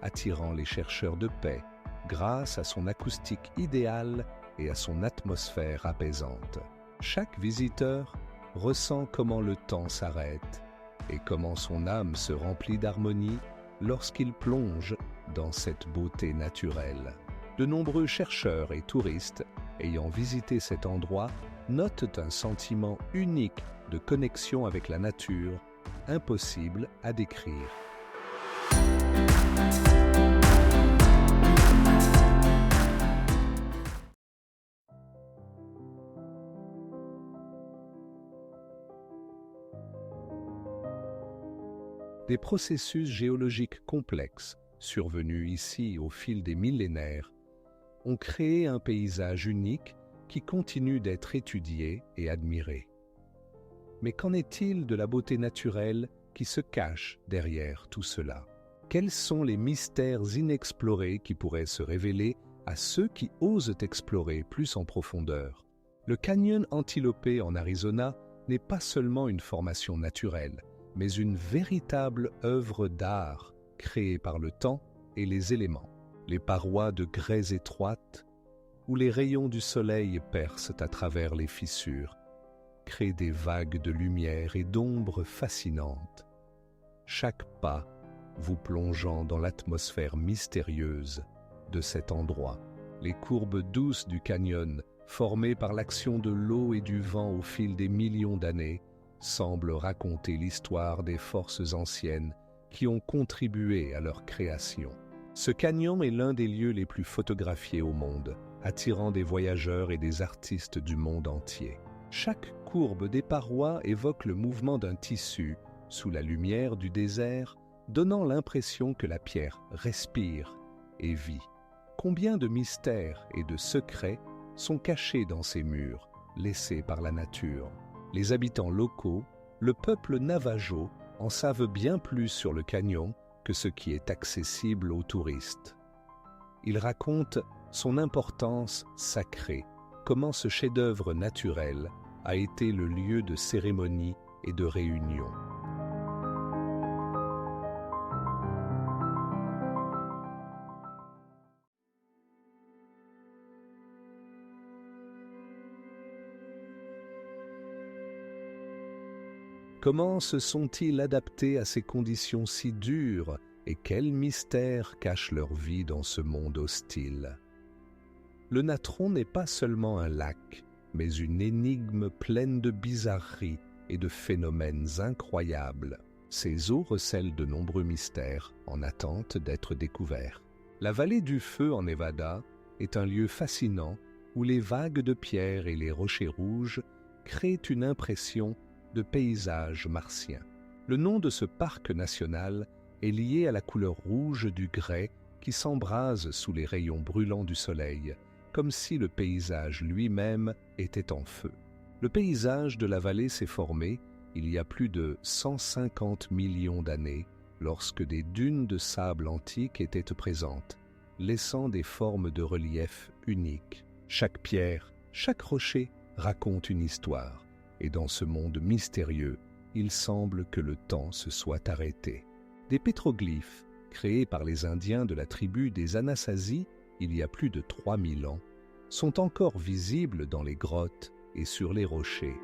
attirant les chercheurs de paix grâce à son acoustique idéale et à son atmosphère apaisante. Chaque visiteur ressent comment le temps s'arrête et comment son âme se remplit d'harmonie lorsqu'il plonge dans cette beauté naturelle. De nombreux chercheurs et touristes ayant visité cet endroit notent un sentiment unique de connexion avec la nature, impossible à décrire. Des processus géologiques complexes, survenus ici au fil des millénaires, ont créé un paysage unique qui continue d'être étudié et admiré. Mais qu'en est-il de la beauté naturelle qui se cache derrière tout cela? Quels sont les mystères inexplorés qui pourraient se révéler à ceux qui osent explorer plus en profondeur? Le canyon Antilopé en Arizona n'est pas seulement une formation naturelle, mais une véritable œuvre d'art créée par le temps et les éléments. Les parois de grès étroites, où les rayons du soleil percent à travers les fissures, créent des vagues de lumière et d'ombre fascinantes. Chaque pas vous plongeant dans l'atmosphère mystérieuse de cet endroit. Les courbes douces du canyon, formées par l'action de l'eau et du vent au fil des millions d'années, semblent raconter l'histoire des forces anciennes qui ont contribué à leur création. Ce canyon est l'un des lieux les plus photographiés au monde, attirant des voyageurs et des artistes du monde entier. Chaque courbe des parois évoque le mouvement d'un tissu sous la lumière du désert, donnant l'impression que la pierre respire et vit. Combien de mystères et de secrets sont cachés dans ces murs, laissés par la nature? Les habitants locaux, le peuple Navajo, en savent bien plus sur le canyon que ce qui est accessible aux touristes. Ils racontent son importance sacrée, comment ce chef-d'œuvre naturel a été le lieu de cérémonie et de réunion. Comment se sont-ils adaptés à ces conditions si dures et quels mystères cachent leur vie dans ce monde hostile? Le Natron n'est pas seulement un lac, mais une énigme pleine de bizarreries et de phénomènes incroyables. Ses eaux recèlent de nombreux mystères en attente d'être découverts. La vallée du Feu en Nevada est un lieu fascinant où les vagues de pierre et les rochers rouges créent une impression de paysage martien. Le nom de ce parc national est lié à la couleur rouge du grès qui s'embrase sous les rayons brûlants du soleil, comme si le paysage lui-même était en feu. Le paysage de la vallée s'est formé il y a plus de 150 millions d'années, lorsque des dunes de sable antique étaient présentes, laissant des formes de relief uniques. Chaque pierre, chaque rocher raconte une histoire. Et dans ce monde mystérieux, il semble que le temps se soit arrêté. Des pétroglyphes, créés par les Indiens de la tribu des Anasazi il y a plus de 3000 ans, sont encore visibles dans les grottes et sur les rochers.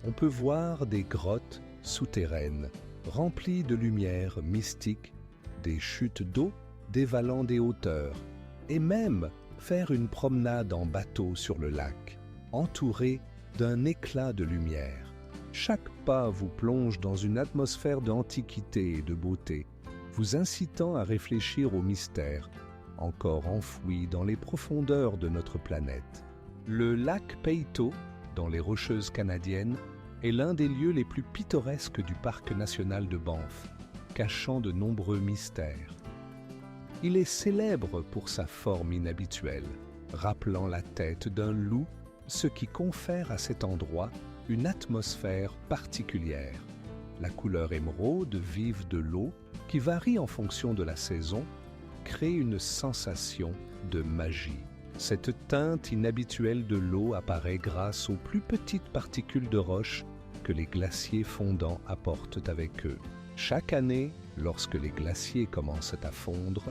on peut voir des grottes souterraines remplies de lumière mystique, des chutes d'eau dévalant des hauteurs, et même faire une promenade en bateau sur le lac, entouré d'un éclat de lumière. Chaque pas vous plonge dans une atmosphère d'antiquité et de beauté, vous incitant à réfléchir aux mystères encore enfouis dans les profondeurs de notre planète. Le lac Peyto, dans les Rocheuses canadiennes, est l'un des lieux les plus pittoresques du parc national de Banff, cachant de nombreux mystères. Il est célèbre pour sa forme inhabituelle, rappelant la tête d'un loup, ce qui confère à cet endroit une atmosphère particulière. La couleur émeraude vive de l'eau, qui varie en fonction de la saison, crée une sensation de magie. Cette teinte inhabituelle de l'eau apparaît grâce aux plus petites particules de roche que les glaciers fondants apportent avec eux. Chaque année, lorsque les glaciers commencent à fondre,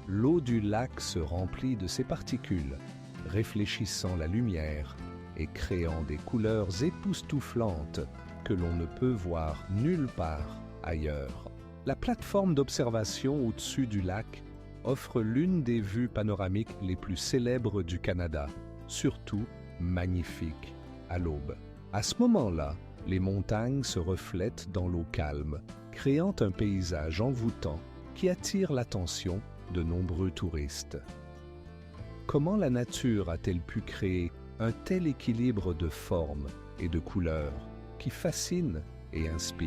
l'eau du lac se remplit de ces particules, réfléchissant la lumière et créant des couleurs époustouflantes que l'on ne peut voir nulle part ailleurs. La plateforme d'observation au-dessus du lac offre l'une des vues panoramiques les plus célèbres du Canada, surtout magnifique à l'aube. À ce moment-là, les montagnes se reflètent dans l'eau calme, créant un paysage envoûtant qui attire l'attention de nombreux touristes. Comment la nature a-t-elle pu créer un tel équilibre de formes et de couleurs qui fascine et inspire?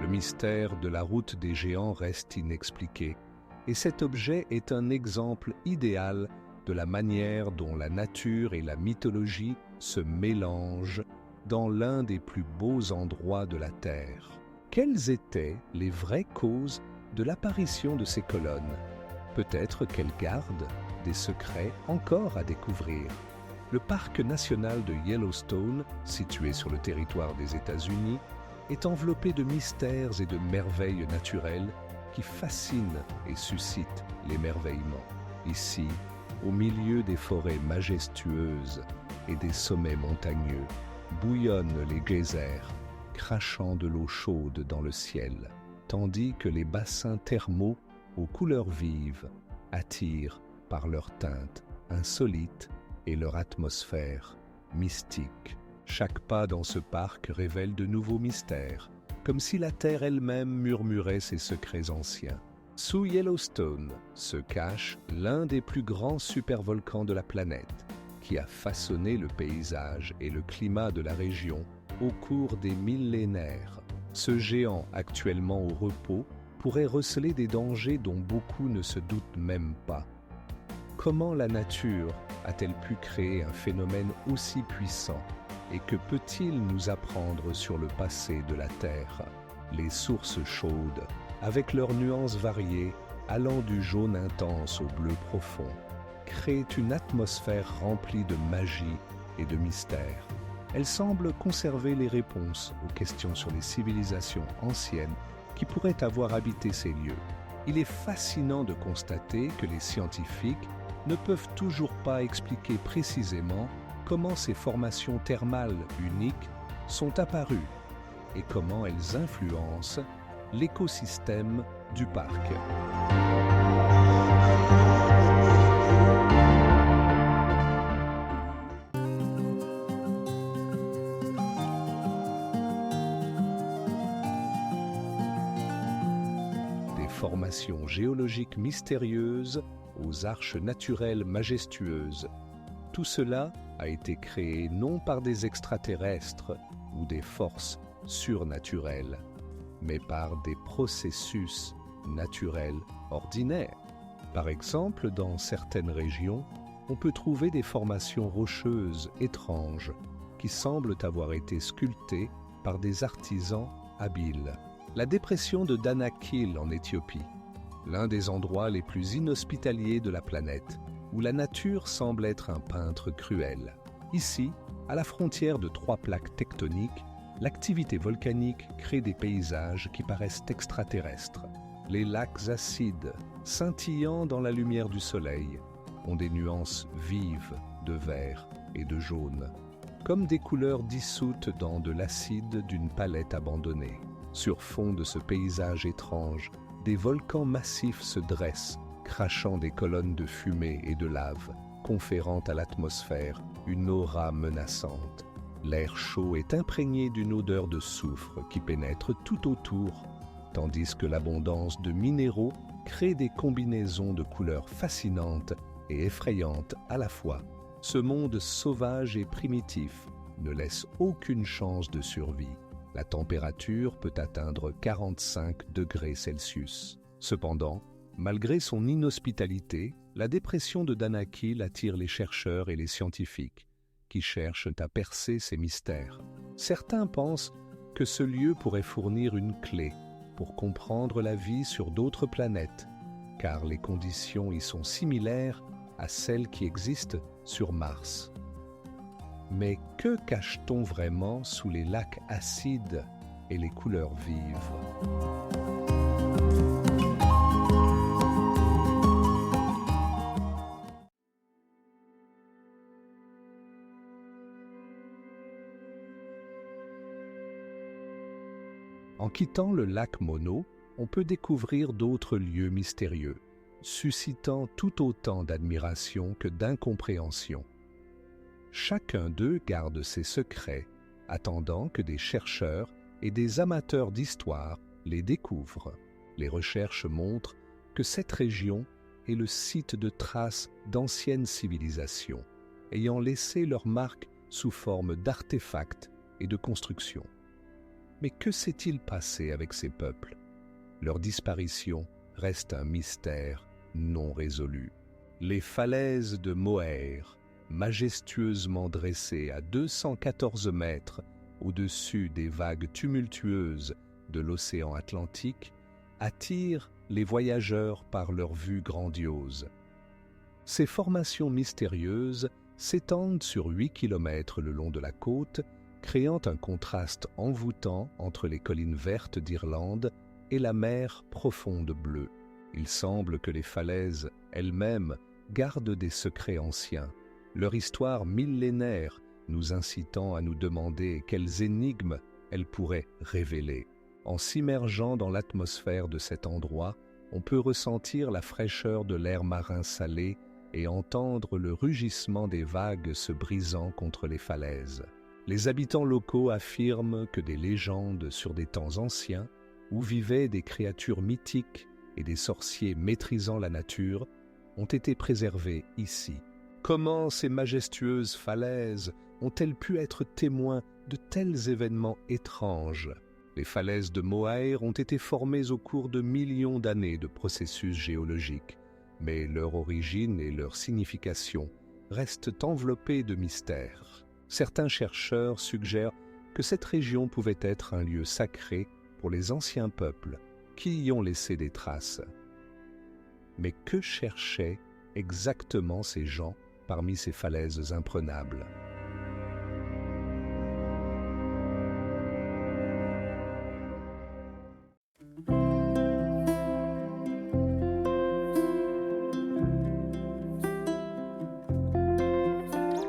Le mystère de la route des géants reste inexpliqué, et cet objet est un exemple idéal de la manière dont la nature et la mythologie se mélangent dans l'un des plus beaux endroits de la Terre. Quelles étaient les vraies causes de l'apparition de ces colonnes? Peut-être qu'elles gardent des secrets encore à découvrir. Le parc national de Yellowstone, situé sur le territoire des États-Unis, est enveloppé de mystères et de merveilles naturelles qui fascinent et suscitent l'émerveillement. Ici, au milieu des forêts majestueuses et des sommets montagneux, bouillonnent les geysers, crachant de l'eau chaude dans le ciel, tandis que les bassins thermaux aux couleurs vives attirent par leur teinte insolite et leur atmosphère mystique. Chaque pas dans ce parc révèle de nouveaux mystères, comme si la Terre elle-même murmurait ses secrets anciens. Sous Yellowstone se cache l'un des plus grands supervolcans de la planète, qui a façonné le paysage et le climat de la région au cours des millénaires. Ce géant, actuellement au repos, pourrait receler des dangers dont beaucoup ne se doutent même pas. Comment la nature a-t-elle pu créer un phénomène aussi puissant? Et que peut-il nous apprendre sur le passé de la Terre? Les sources chaudes, avec leurs nuances variées, allant du jaune intense au bleu profond, créent une atmosphère remplie de magie et de mystère. Elles semblent conserver les réponses aux questions sur les civilisations anciennes qui pourraient avoir habité ces lieux. Il est fascinant de constater que les scientifiques ne peuvent toujours pas expliquer précisément comment ces formations thermales uniques sont apparues et comment elles influencent l'écosystème du parc. Des formations géologiques mystérieuses aux arches naturelles majestueuses. Tout cela a été créé non par des extraterrestres ou des forces surnaturelles, mais par des processus naturels ordinaires. Par exemple, dans certaines régions, on peut trouver des formations rocheuses étranges qui semblent avoir été sculptées par des artisans habiles. La dépression de Danakil en Éthiopie, l'un des endroits les plus inhospitaliers de la planète, où la nature semble être un peintre cruel. Ici, à la frontière de trois plaques tectoniques, L'activité volcanique crée des paysages qui paraissent extraterrestres. Les lacs acides, scintillant dans la lumière du soleil, ont des nuances vives de vert et de jaune, comme des couleurs dissoutes dans de l'acide d'une palette abandonnée. Sur fond de ce paysage étrange, des volcans massifs se dressent, crachant des colonnes de fumée et de lave, conférant à l'atmosphère une aura menaçante. L'air chaud est imprégné d'une odeur de soufre qui pénètre tout autour, tandis que l'abondance de minéraux crée des combinaisons de couleurs fascinantes et effrayantes à la fois. Ce monde sauvage et primitif ne laisse aucune chance de survie. La température peut atteindre 45 degrés Celsius. Cependant, malgré son inhospitalité, la dépression de Danakil attire les chercheurs et les scientifiques qui cherchent à percer ces mystères. Certains pensent que ce lieu pourrait fournir une clé pour comprendre la vie sur d'autres planètes, car les conditions y sont similaires à celles qui existent sur Mars. Mais que cache-t-on vraiment sous les lacs acides et les couleurs vives ? En quittant le lac Mono, on peut découvrir d'autres lieux mystérieux, suscitant tout autant d'admiration que d'incompréhension. Chacun d'eux garde ses secrets, attendant que des chercheurs et des amateurs d'histoire les découvrent. Les recherches montrent que cette région est le site de traces d'anciennes civilisations, ayant laissé leur marque sous forme d'artefacts et de constructions. Mais que s'est-il passé avec ces peuples ? Leur disparition reste un mystère non résolu. Les falaises de Moher, majestueusement dressées à 214 mètres au-dessus des vagues tumultueuses de l'océan Atlantique, attirent les voyageurs par leur vue grandiose. Ces formations mystérieuses s'étendent sur 8 kilomètres le long de la côte, créant un contraste envoûtant entre les collines vertes d'Irlande et la mer profonde bleue. Il semble que les falaises elles-mêmes gardent des secrets anciens, leur histoire millénaire nous incitant à nous demander quelles énigmes elles pourraient révéler. En s'immergeant dans l'atmosphère de cet endroit, on peut ressentir la fraîcheur de l'air marin salé et entendre le rugissement des vagues se brisant contre les falaises. Les habitants locaux affirment que des légendes sur des temps anciens, où vivaient des créatures mythiques et des sorciers maîtrisant la nature, ont été préservées ici. Comment ces majestueuses falaises ont-elles pu être témoins de tels événements étranges ? Les falaises de Moher ont été formées au cours de millions d'années de processus géologiques, mais leur origine et leur signification restent enveloppées de mystères. Certains chercheurs suggèrent que cette région pouvait être un lieu sacré pour les anciens peuples qui y ont laissé des traces. Mais que cherchaient exactement ces gens parmi ces falaises imprenables ?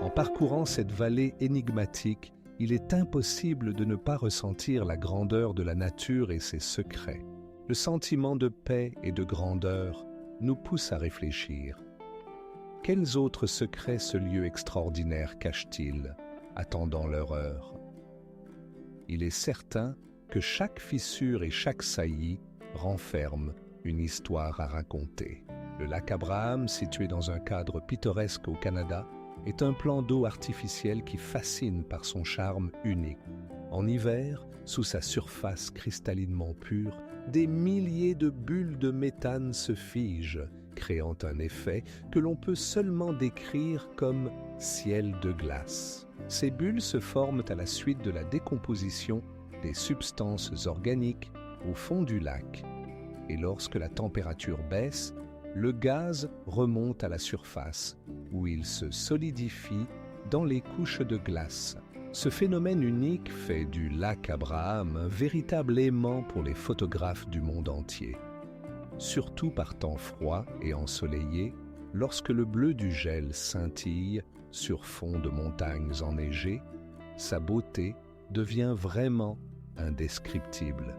En parcourant cette vallée énigmatique, il est impossible de ne pas ressentir la grandeur de la nature et ses secrets. Le sentiment de paix et de grandeur nous pousse à réfléchir. Quels autres secrets ce lieu extraordinaire cache-t-il, attendant leur heure ? Il est certain que chaque fissure et chaque saillie renferme une histoire à raconter. Le lac Abraham, situé dans un cadre pittoresque au Canada, est un plan d'eau artificiel qui fascine par son charme unique. En hiver, sous sa surface cristallinement pure, des milliers de bulles de méthane se figent, créant un effet que l'on peut seulement décrire comme « ciel de glace ». Ces bulles se forment à la suite de la décomposition des substances organiques au fond du lac. Et lorsque la température baisse, le gaz remonte à la surface, où il se solidifie dans les couches de glace. Ce phénomène unique fait du lac Abraham un véritable aimant pour les photographes du monde entier. Surtout par temps froid et ensoleillé, lorsque le bleu du gel scintille sur fond de montagnes enneigées, sa beauté devient vraiment indescriptible.